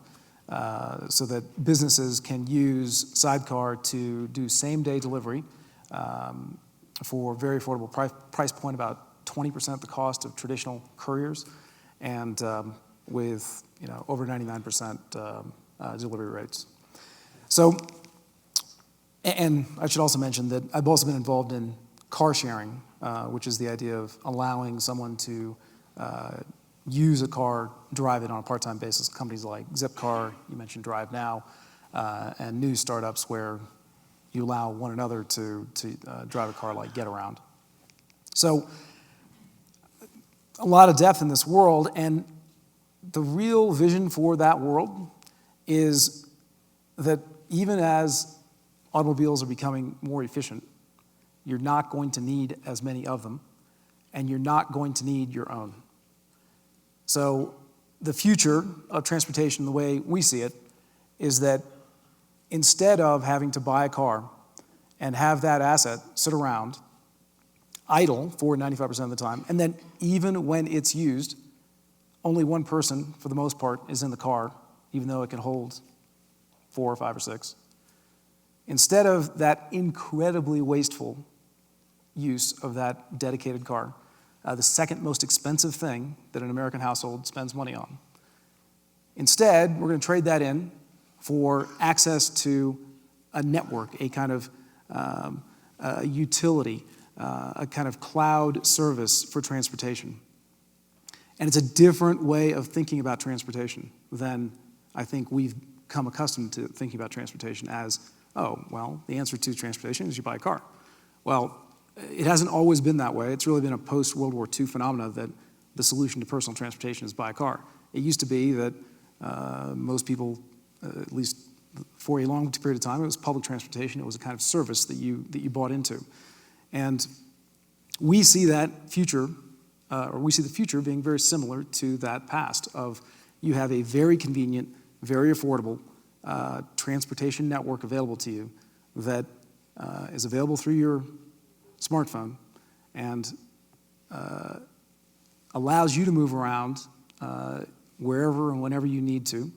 S5: so that businesses can use Sidecar to do same-day delivery for a very affordable price point, about 20% the cost of traditional couriers, and with over 99% delivery rates. So, and I should also mention that I've also been involved in car sharing, which is the idea of allowing someone to use a car, drive it on a part-time basis. Companies like Zipcar, you mentioned Drive Now, and new startups where you allow one another to drive a car like Get Around. So a lot of depth in this world, and the real vision for that world is that even as automobiles are becoming more efficient, you're not going to need as many of them, and you're not going to need your own. So the future of transportation, the way we see it, is that instead of having to buy a car and have that asset sit around idle for 95% of the time, and then even when it's used, only one person, for the most part, is in the car, even though it can hold 4 or 5 or 6. Instead of that incredibly wasteful use of that dedicated car, the second most expensive thing that an American household spends money on. Instead, we're going to trade that in for access to a network, a kind of a utility, a kind of cloud service for transportation. And it's a different way of thinking about transportation than I think we've come accustomed to thinking about transportation as, oh, well, the answer to transportation is you buy a car. Well, it hasn't always been that way. It's really been a post-World War II phenomena that the solution to personal transportation is buy a car. It used to be that most people, at least for a long period of time, it was public transportation. It was a kind of service that you bought into. And we see that future, or we see the future being very similar to that past of you have a very convenient, very affordable transportation network available to you that is available through your smartphone and allows you to move around wherever and whenever you need to,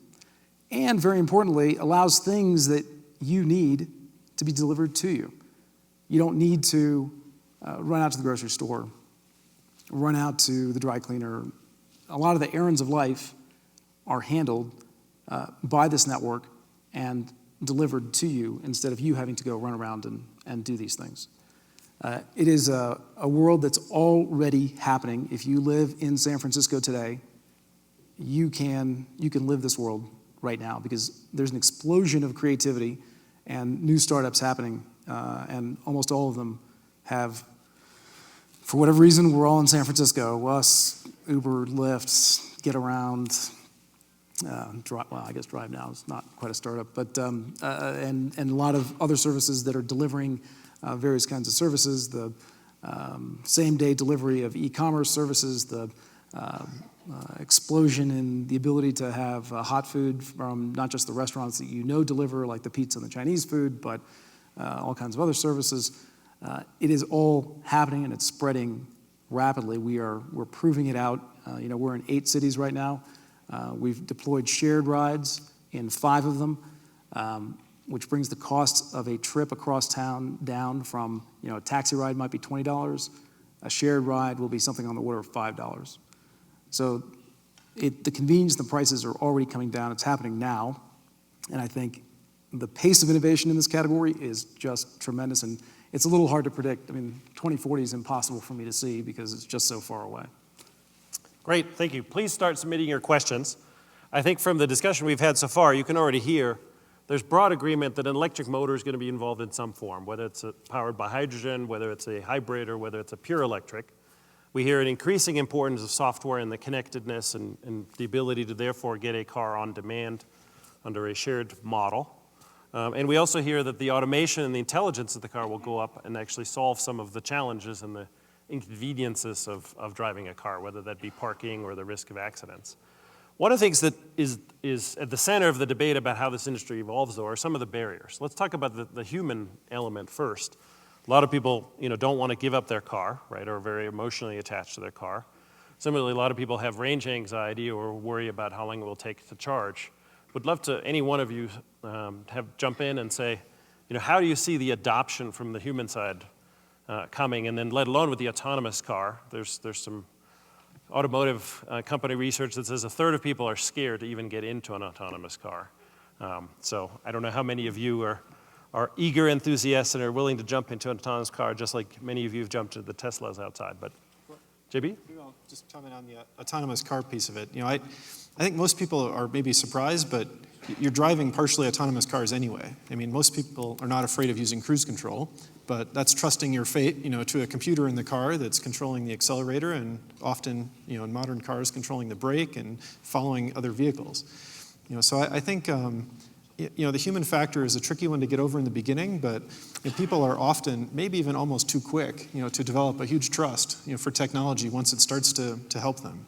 S5: and very importantly, allows things that you need to be delivered to you. You don't need to run out to the grocery store, run out to the dry cleaner. A lot of the errands of life are handled by this network and delivered to you instead of you having to go run around and do these things. It is a world that's already happening. If you live in San Francisco today, you can live this world right now because there's an explosion of creativity and new startups happening, and almost all of them have, for whatever reason, we're all in San Francisco. Us, Uber, Lyft, Get Around, I guess Drive Now is not quite a startup, but and a lot of other services that are delivering various kinds of services, the same-day delivery of e-commerce services, the explosion in the ability to have hot food from not just the restaurants that deliver, like the pizza and the Chinese food, but all kinds of other services. It is all happening and it's spreading rapidly. We're proving it out. We're in 8 cities right now. We've deployed shared rides in 5 of them, which brings the cost of a trip across town down from, a taxi ride might be $20. A shared ride will be something on the order of $5. So the convenience and the prices are already coming down. It's happening now. And I think the pace of innovation in this category is just tremendous. And it's a little hard to predict. 2040 is impossible for me to see because it's just so far away.
S2: Great, thank you. Please start submitting your questions. I think from the discussion we've had so far, you can already hear there's broad agreement that an electric motor is going to be involved in some form, whether it's powered by hydrogen, whether it's a hybrid, or whether it's a pure electric. We hear an increasing importance of software and the connectedness and the ability to therefore get a car on demand under a shared model. And we also hear that the automation and the intelligence of the car will go up and actually solve some of the challenges and the inconveniences of driving a car, whether that be parking or the risk of accidents. One of the things that is at the center of the debate about how this industry evolves, though, are some of the barriers. Let's talk about the human element first. A lot of people, don't want to give up their car, right, or are very emotionally attached to their car. Similarly, a lot of people have range anxiety or worry about how long it will take to charge. Would love to, any one of you, jump in and say, how do you see the adoption from the human side coming, and then let alone with the autonomous car? There's some automotive company research that says a third of people are scared to even get into an autonomous car. So I don't know how many of you are eager enthusiasts and are willing to jump into an autonomous car, just like many of you have jumped into the Teslas outside. But JB?
S1: Maybe I'll just comment on the autonomous car piece of it. I think most people are maybe surprised, but you're driving partially autonomous cars anyway. I mean, most people are not afraid of using cruise control, but that's trusting your fate, to a computer in the car that's controlling the accelerator, and often, in modern cars, controlling the brake and following other vehicles. So I think, the human factor is a tricky one to get over in the beginning, but people are often, maybe even almost too quick, to develop a huge trust, for technology once it starts to help them.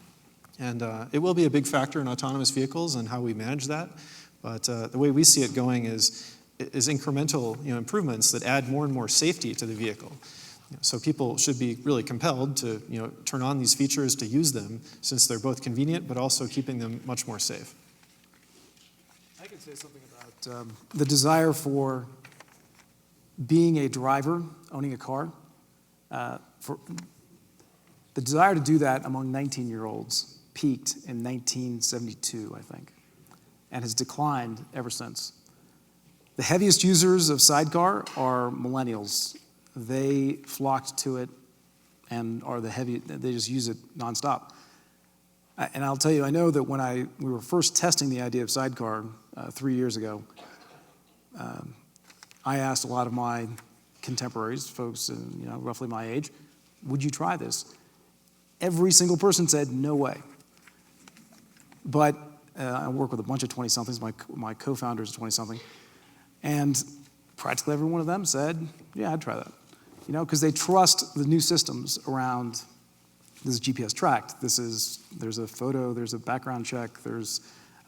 S1: And it will be a big factor in autonomous vehicles and how we manage that. But the way we see it going is incremental, improvements that add more and more safety to the vehicle. So people should be really compelled to, turn on these features, to use them, since they're both convenient, but also keeping them much more safe.
S5: I can say something about the desire for being a driver, owning a car. For the desire to do that among 19-year-olds peaked in 1972, I think, and has declined ever since. The heaviest users of Sidecar are Millennials. They flocked to it and they just use it nonstop. And I'll tell you, I know that when we were first testing the idea of Sidecar 3 years ago, I asked a lot of my contemporaries, folks, roughly my age, would you try this? Every single person said, no way. But I work with a bunch of 20-somethings. My co-founder is 20-something. And practically every one of them said, yeah, I'd try that. Because they trust the new systems around, this is GPS tracked, there's a photo, there's a background check, there's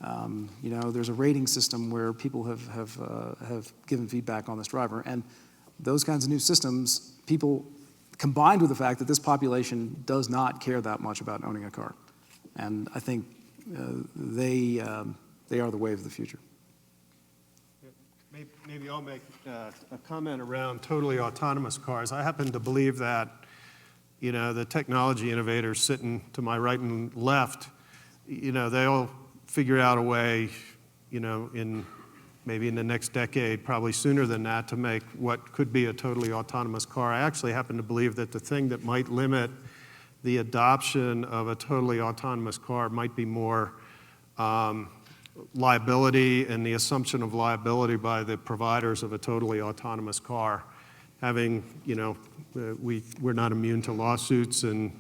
S5: a rating system where people have given feedback on this driver. And those kinds of new systems, people, combined with the fact that this population does not care that much about owning a car. And I think they are the wave of the future.
S4: Maybe I'll make a comment around totally autonomous cars. I happen to believe that, the technology innovators sitting to my right and left, they'll figure out a way, maybe in the next decade, probably sooner than that, to make what could be a totally autonomous car. I actually happen to believe that the thing that might limit the adoption of a totally autonomous car might be more liability and the assumption of liability by the providers of a totally autonomous car. Having, we're not immune to lawsuits, and,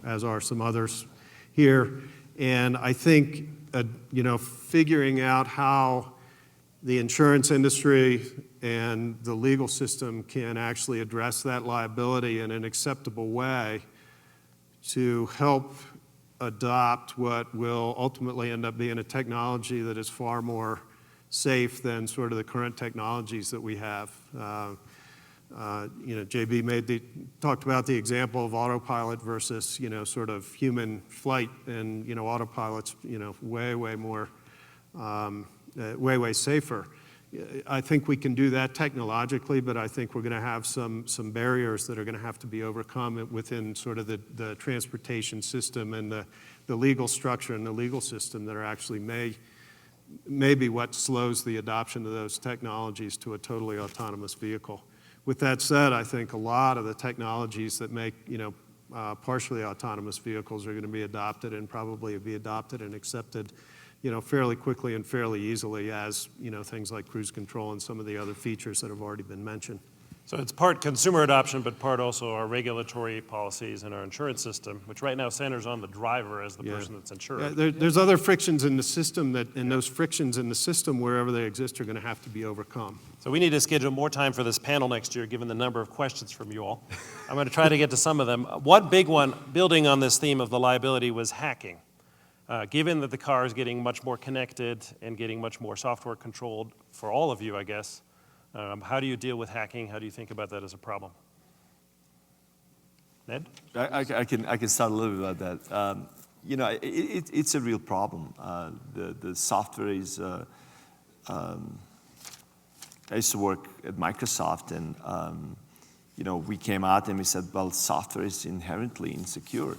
S4: as are some others here. And I think, figuring out how the insurance industry and the legal system can actually address that liability in an acceptable way to help adopt what will ultimately end up being a technology that is far more safe than sort of the current technologies that we have. JB talked about the example of autopilot versus, sort of human flight, and, autopilot's, way more, way safer. I think we can do that technologically, but I think we're going to have some barriers that are going to have to be overcome within sort of the transportation system and the legal structure and the legal system that are actually maybe what slows the adoption of those technologies to a totally autonomous vehicle. With that said, I think a lot of the technologies that make, partially autonomous vehicles are going to be adopted and probably be adopted and accepted fairly quickly and fairly easily as, things like cruise control and some of the other features that have already been mentioned.
S2: So it's part consumer adoption, but part also our regulatory policies and our insurance system, which right now centers on the driver as the person that's insured.
S4: Yeah, there's other frictions in the system and those frictions in the system, wherever they exist, are going to have to be overcome.
S2: So we need to schedule more time for this panel next year, given the number of questions from you all. I'm going to try to get to some of them. One big one, building on this theme of the liability, was hacking. Given that the car is getting much more connected and getting much more software controlled for all of you, I guess, how do you deal with hacking? How do you think about that as a problem? Ned?
S3: I can start a little bit about that. It's a real problem. The software is. I used to work at Microsoft, and we came out and we said, well, software is inherently insecure,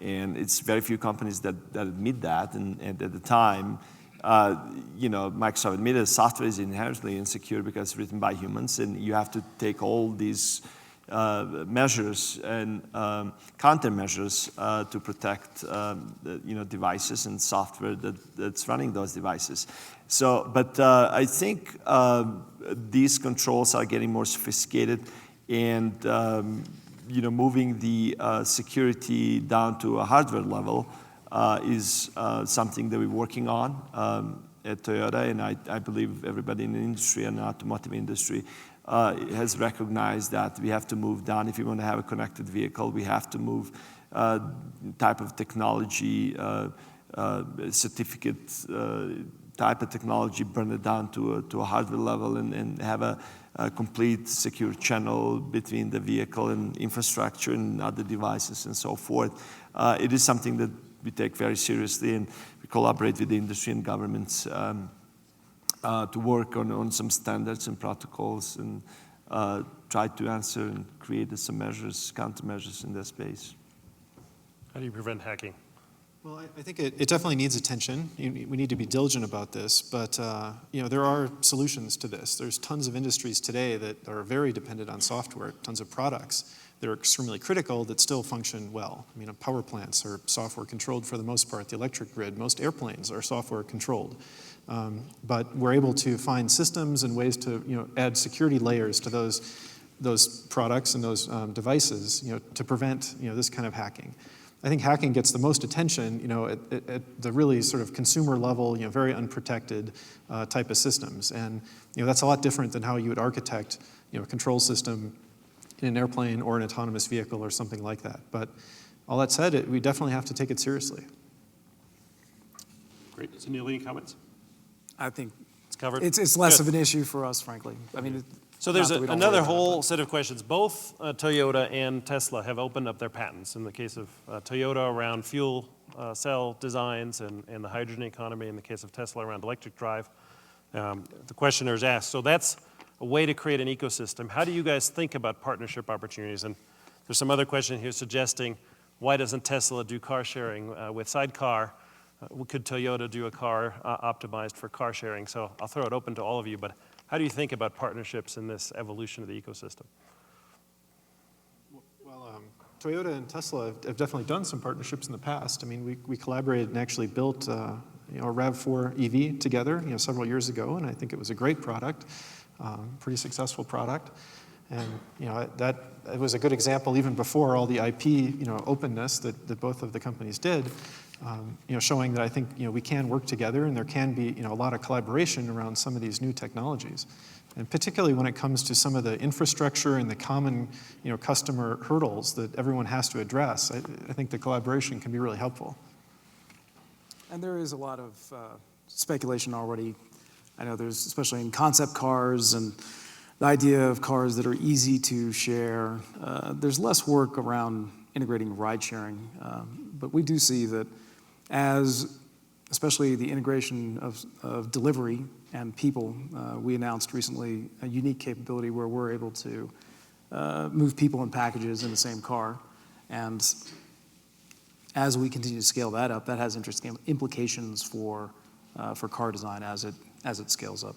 S3: and it's very few companies that admit that. And at the time, Microsoft admitted software is inherently insecure because it's written by humans, and you have to take all these measures and countermeasures to protect devices and software that's running those devices. So, but I think these controls are getting more sophisticated, and moving the security down to a hardware level is something that we're working on at Toyota, and I believe everybody in the industry and the automotive industry has recognized that we have to move down. If we want to have a connected vehicle, we have to move type of technology, certificate type of technology, burn it down to a hardware level, and have a complete secure channel between the vehicle and infrastructure and other devices and so forth. It is something that we take very seriously, and we collaborate with the industry and governments to work on some standards and protocols, and try to answer and create some measures, countermeasures in that space.
S2: How do you prevent hacking?
S1: Well, I think it definitely needs attention. We need to be diligent about this, but there are solutions to this. There's tons of industries today that are very dependent on software, tons of products that are extremely critical that still function well. I mean, power plants are software controlled for the most part. The electric grid, most airplanes are software controlled. But we're able to find systems and ways to add security layers to those products and those devices to prevent this kind of hacking. I think hacking gets the most attention at the really sort of consumer level, very unprotected type of systems. And that's a lot different than how you would architect a control system in an airplane or an autonomous vehicle or something like that. But all that said, we definitely have to take it seriously.
S2: Great. Sunil, any comments?
S5: I think
S2: It's covered.
S5: it's less of an issue for us, frankly. I mean,
S2: So there's
S5: not that we don't
S2: another
S5: worry about it,
S2: whole set of questions. Both Toyota and Tesla have opened up their patents. In the case of Toyota around fuel cell designs and the hydrogen economy. In the case of Tesla around electric drive. The questioners asked, so that's a way to create an ecosystem. How do you guys think about partnership opportunities? And there's some other question here suggesting, why doesn't Tesla do car sharing with Sidecar? Could Toyota do a car optimized for car sharing? So I'll throw it open to all of you, but how do you think about partnerships in this evolution of the ecosystem?
S1: Well, Toyota and Tesla have definitely done some partnerships in the past. I mean, we collaborated and actually built a RAV4 EV together several years ago, and I think it was a great product, pretty successful product. And it was a good example even before all the IP openness that both of the companies did. Showing that I think we can work together, and there can be a lot of collaboration around some of these new technologies, and particularly when it comes to some of the infrastructure and the common customer hurdles that everyone has to address. I think the collaboration can be really helpful.
S5: And there is a lot of speculation already. I know there's, especially in concept cars and the idea of cars that are easy to share. There's less work around integrating ride sharing, but we do see that as especially the integration of delivery and people, we announced recently a unique capability where we're able to move people and packages in the same car. And as we continue to scale that up, that has interesting implications for car design as it scales up.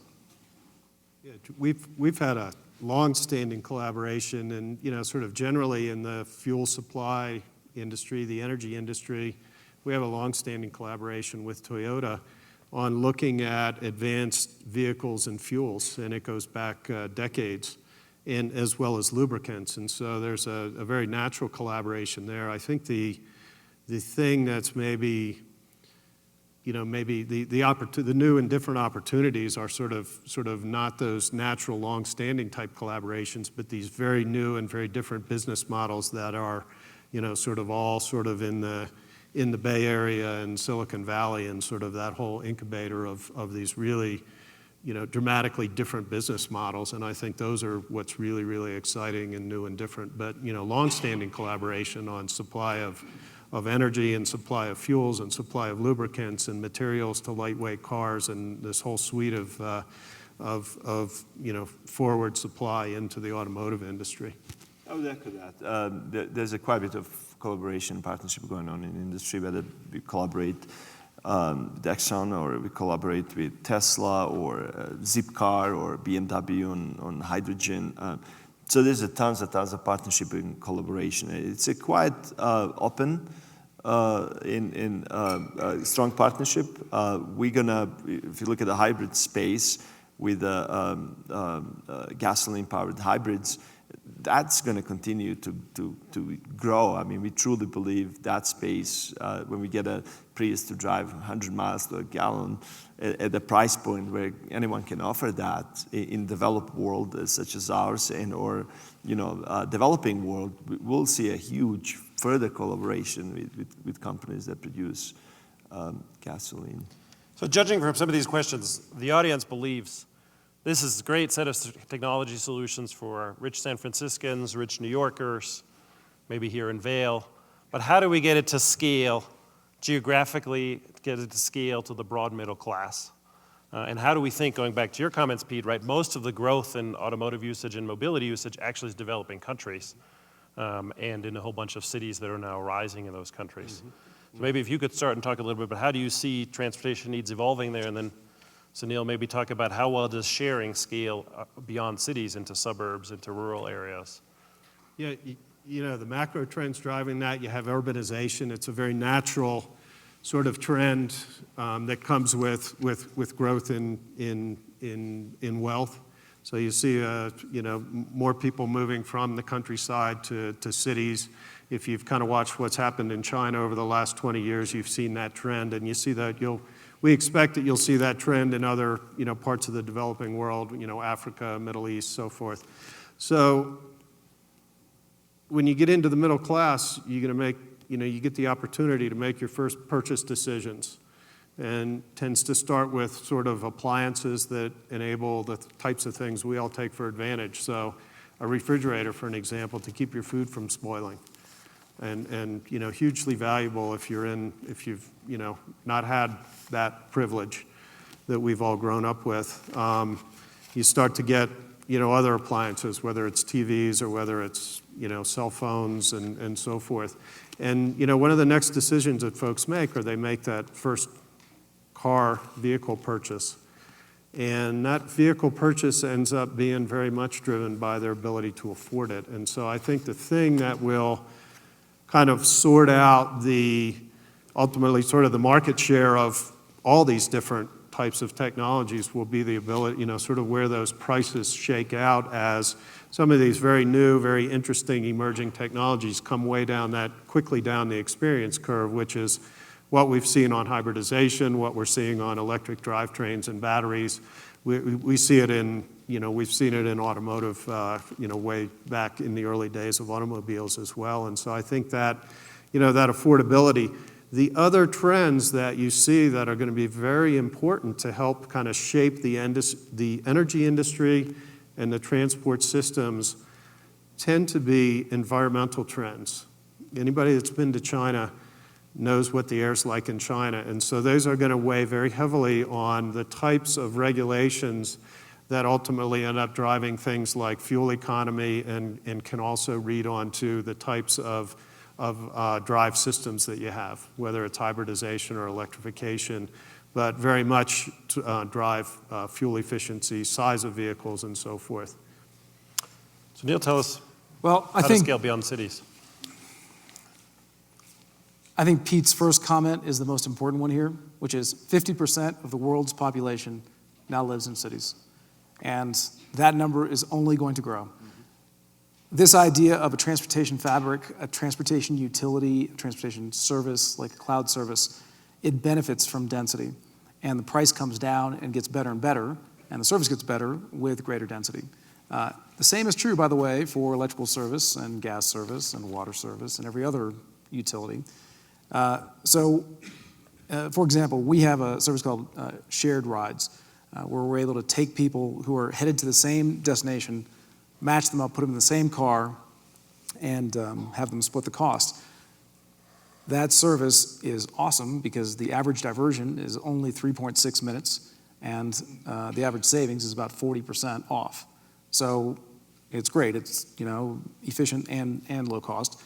S4: Yeah, we've had a long-standing collaboration, and sort of generally in the fuel supply industry, the energy industry, we have a long-standing collaboration with Toyota. on looking at advanced vehicles and fuels, and it goes back decades, and as well as lubricants. And so there's a very natural collaboration there. I think the thing that's maybe the new and different opportunities are sort of not those natural, long-standing type collaborations, but these very new and very different business models that are, sort of all sort of in the Bay Area and Silicon Valley, and sort of that whole incubator of these really, dramatically different business models. And I think those are what's really, really exciting and new and different. But, long-standing collaboration on supply of energy and supply of fuels and supply of lubricants and materials to lightweight cars, and this whole suite of forward supply into the automotive industry.
S3: I would echo that. There's quite a bit of collaboration and partnership going on in the industry, whether we collaborate with Exxon, or we collaborate with Tesla, or Zipcar, or BMW on hydrogen. So there's tons of partnership and collaboration. It's a quite open in strong partnership. We're gonna, if you look at the hybrid space with gasoline-powered hybrids, that's going to continue to grow. I mean, we truly believe that space, when we get a Prius to drive 100 miles to a gallon at a price point where anyone can offer that in developed world such as ours, and or developing world, we'll see a huge further collaboration with companies that produce gasoline.
S2: So judging from some of these questions, the audience believes this is a great set of technology solutions for rich San Franciscans, rich New Yorkers, maybe here in Vail. But how do we get it to scale, geographically get it to scale to the broad middle class? And how do we think, going back to your comments, Pete, right, most of the growth in automotive usage and mobility usage actually is developing countries, and in a whole bunch of cities that are now rising in those countries. Mm-hmm. So maybe if you could start and talk a little bit about how do you see transportation needs evolving there, and then Sunil, maybe talk about how well does sharing scale beyond cities into suburbs, into rural areas?
S4: Yeah, the macro trends driving that, you have urbanization. It's a very natural sort of trend that comes with growth in wealth. So you see, more people moving from the countryside to cities. If you've kind of watched what's happened in China over the last 20 years, you've seen that trend, and you see that we expect that you'll see that trend in other, parts of the developing world, Africa, Middle East, so forth. So when you get into the middle class, you're going to make, you get the opportunity to make your first purchase decisions, and tends to start with sort of appliances that enable the types of things we all take for advantage. So a refrigerator, for an example, to keep your food from spoiling. And hugely valuable if you've not had that privilege that we've all grown up with. You start to get other appliances, whether it's TVs or whether it's cell phones and so forth. And one of the next decisions that folks make are they make that first vehicle purchase. And that vehicle purchase ends up being very much driven by their ability to afford it. And so I think the thing that will kind of sort out ultimately sort of the market share of all these different types of technologies will be the ability, sort of where those prices shake out as some of these very new, very interesting emerging technologies come quickly down the experience curve, which is what we've seen on hybridization, what we're seeing on electric drivetrains and batteries. We see it in, we've seen it in automotive, way back in the early days of automobiles as well. And so I think that, that affordability. The other trends that you see that are going to be very important to help kind of shape the energy industry and the transport systems tend to be environmental trends. Anybody that's been to China knows what the air's like in China. And so those are going to weigh very heavily on the types of regulations that ultimately end up driving things like fuel economy and can also read onto the types of drive systems that you have, whether it's hybridization or electrification, but very much drive fuel efficiency, size of vehicles, and so forth.
S2: So Neil, tell us
S5: Well,
S2: how to scale beyond cities.
S5: I think Pete's first comment is the most important one here, which is 50% of the world's population now lives in cities. And that number is only going to grow. This idea of a transportation fabric, a transportation utility, a transportation service, like a cloud service, it benefits from density. And the price comes down and gets better and better, and the service gets better with greater density. The same is true, by the way, for electrical service and gas service and water service and every other utility. For example, we have a service called shared rides, where we're able to take people who are headed to the same destination, match them up, put them in the same car, and have them split the cost. That service is awesome because the average diversion is only 3.6 minutes, and the average savings is about 40% off. So it's great. It's efficient and low cost.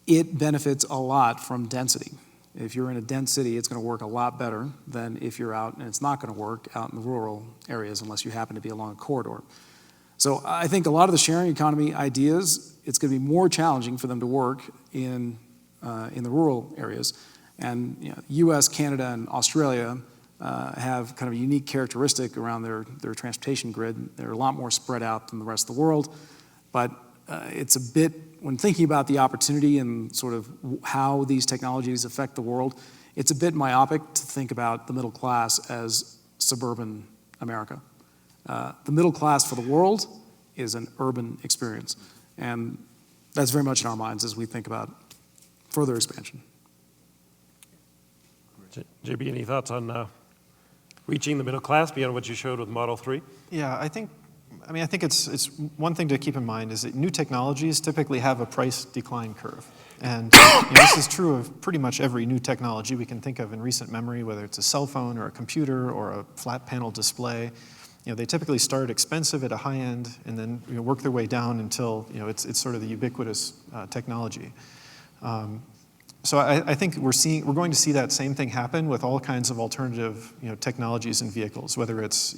S5: It benefits a lot from density. If you're in a dense city, it's going to work a lot better than if you're out, and it's not going to work out in the rural areas unless you happen to be along a corridor. So I think a lot of the sharing economy ideas, it's going to be more challenging for them to work in the rural areas. And U.S., Canada, and Australia have kind of a unique characteristic around their transportation grid. They're a lot more spread out than the rest of the world, but it's a bit, when thinking about the opportunity and sort of how these technologies affect the world, it's a bit myopic to think about the middle class as suburban America. The middle class for the world is an urban experience, and that's very much in our minds as we think about further expansion.
S2: JB, any thoughts on reaching the middle class beyond what you showed with Model 3?
S1: Yeah, I think it's one thing to keep in mind is that new technologies typically have a price decline curve. And this is true of pretty much every new technology we can think of in recent memory, whether it's a cell phone or a computer or a flat panel display. They typically start expensive at a high end and then work their way down until it's sort of the ubiquitous technology. So I think we're going to see that same thing happen with all kinds of alternative technologies in vehicles, whether it's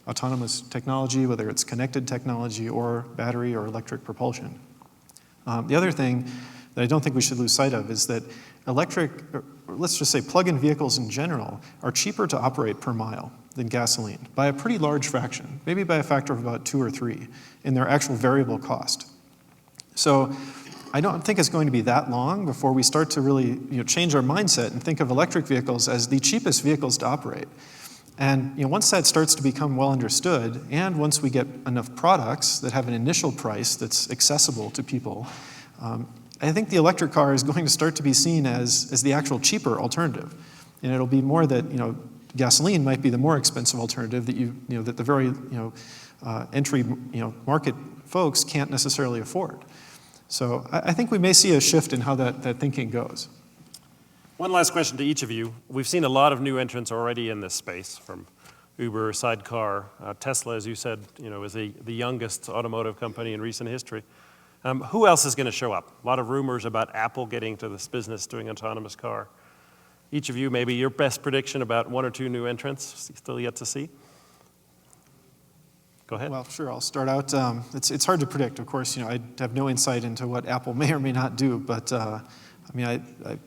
S1: autonomous technology, whether it's connected technology, or battery or electric propulsion. The other thing that I don't think we should lose sight of is that electric, or let's just say plug-in vehicles in general, are cheaper to operate per mile than gasoline by a pretty large fraction, maybe by a factor of about 2 or 3 in their actual variable cost. So I don't think it's going to be that long before we start to really change our mindset and think of electric vehicles as the cheapest vehicles to operate. And once that starts to become well understood, and once we get enough products that have an initial price that's accessible to people, I think the electric car is going to start to be seen as the actual cheaper alternative. And it'll be more that gasoline might be the more expensive alternative that that the very entry market folks can't necessarily afford. So I think we may see a shift in how that thinking goes.
S2: One last question to each of you. We've seen a lot of new entrants already in this space, from Uber, Sidecar, Tesla, as you said, is the youngest automotive company in recent history. Who else is going to show up? A lot of rumors about Apple getting to this business doing autonomous car. Each of you, maybe your best prediction about 1 or 2 new entrants, still yet to see? Go ahead.
S1: Well, sure, I'll start out. It's hard to predict, of course. I have no insight into what Apple may or may not do, but I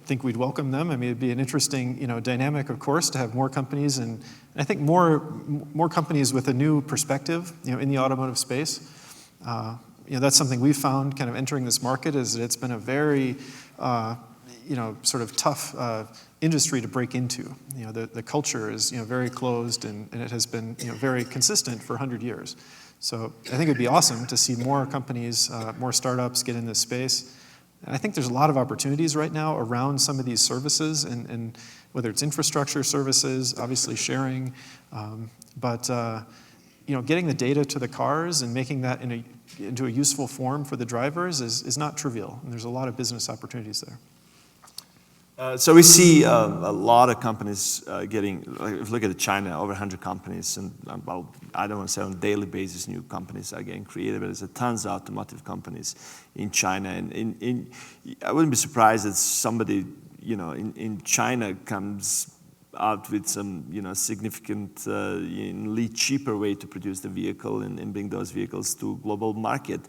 S1: think we'd welcome them. It'd be an interesting dynamic, of course, to have more companies, and I think more companies with a new perspective in the automotive space. That's something we've found kind of entering this market, is that it's been a very sort of tough industry to break into. The culture is very closed, and it has been very consistent for 100 years. So I think it'd be awesome to see more companies, more startups get in this space. And I think there's a lot of opportunities right now around some of these services, and whether it's infrastructure services, obviously sharing, but getting the data to the cars and making that into a useful form for the drivers is not trivial, and there's a lot of business opportunities there.
S3: So we see a lot of companies getting, if you look at China, over 100 companies, and I don't want to say on a daily basis new companies are getting created, but there's tons of automotive companies in China. And I wouldn't be surprised if somebody in China comes out with some significantly cheaper way to produce the vehicle and bring those vehicles to global market,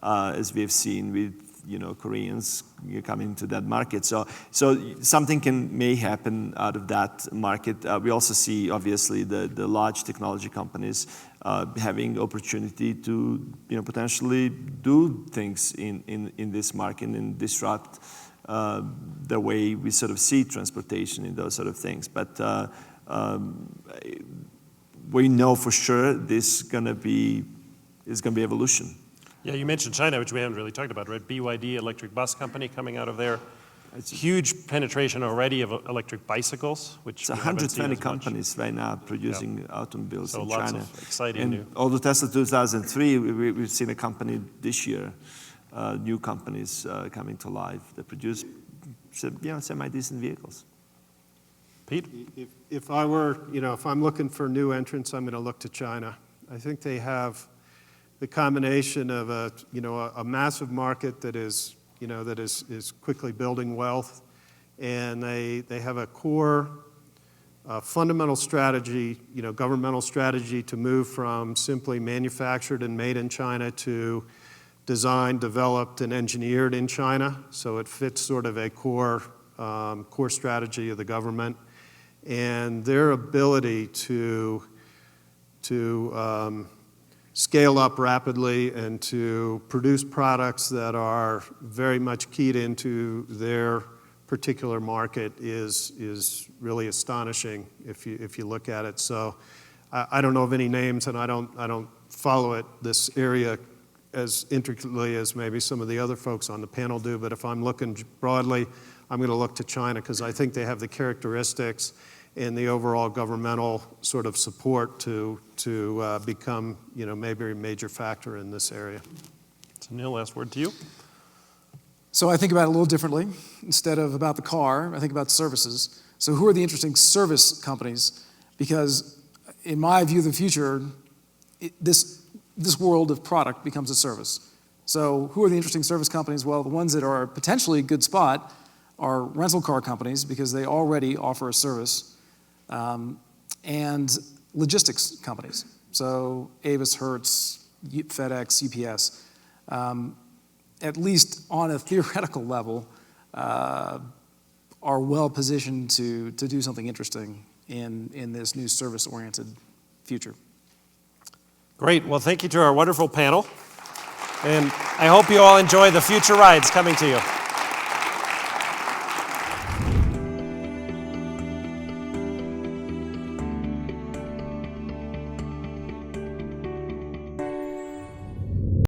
S3: as we have seen with Koreans coming into that market. So something may happen out of that market. We also see, obviously, the large technology companies having opportunity to potentially do things in this market and disrupt the way we sort of see transportation in those sort of things. But we know for sure this is going to be evolution.
S2: Yeah, you mentioned China, which we haven't really talked about, right? BYD, electric bus company coming out of there. It's huge penetration already of electric bicycles, which
S3: it's 120 companies right now producing automobiles in China.
S2: So lots of exciting
S3: and
S2: new.
S3: Although Tesla 2003, we've seen a company this year, new companies coming to life that produce semi-decent vehicles.
S2: Pete?
S4: If I were, if I'm looking for new entrants, I'm going to look to China. I think they have the combination of a massive market that is quickly building wealth, and they have a core fundamental strategy, governmental strategy to move from simply manufactured and made in China to designed, developed, and engineered in China. So it fits sort of a core strategy of the government, and their ability to scale up rapidly and to produce products that are very much keyed into their particular market is really astonishing if you look at it. So I don't know of any names, and I don't follow this area as intricately as maybe some of the other folks on the panel do. But if I'm looking broadly, I'm going to look to China because I think they have the characteristics and the overall governmental sort of support to become, maybe a major factor in this area.
S2: Sunil, last word to you.
S5: So I think about it a little differently. Instead of about the car, I think about services. So who are the interesting service companies? Because in my view of the future, this world of product becomes a service. So who are the interesting service companies? Well, the ones that are potentially a good spot are rental car companies because they already offer a service. And logistics companies, so Avis, Hertz, FedEx, UPS, at least on a theoretical level, are well positioned to do something interesting in this new service-oriented future.
S2: Great. Well, thank you to our wonderful panel. And I hope you all enjoy the future rides coming to you.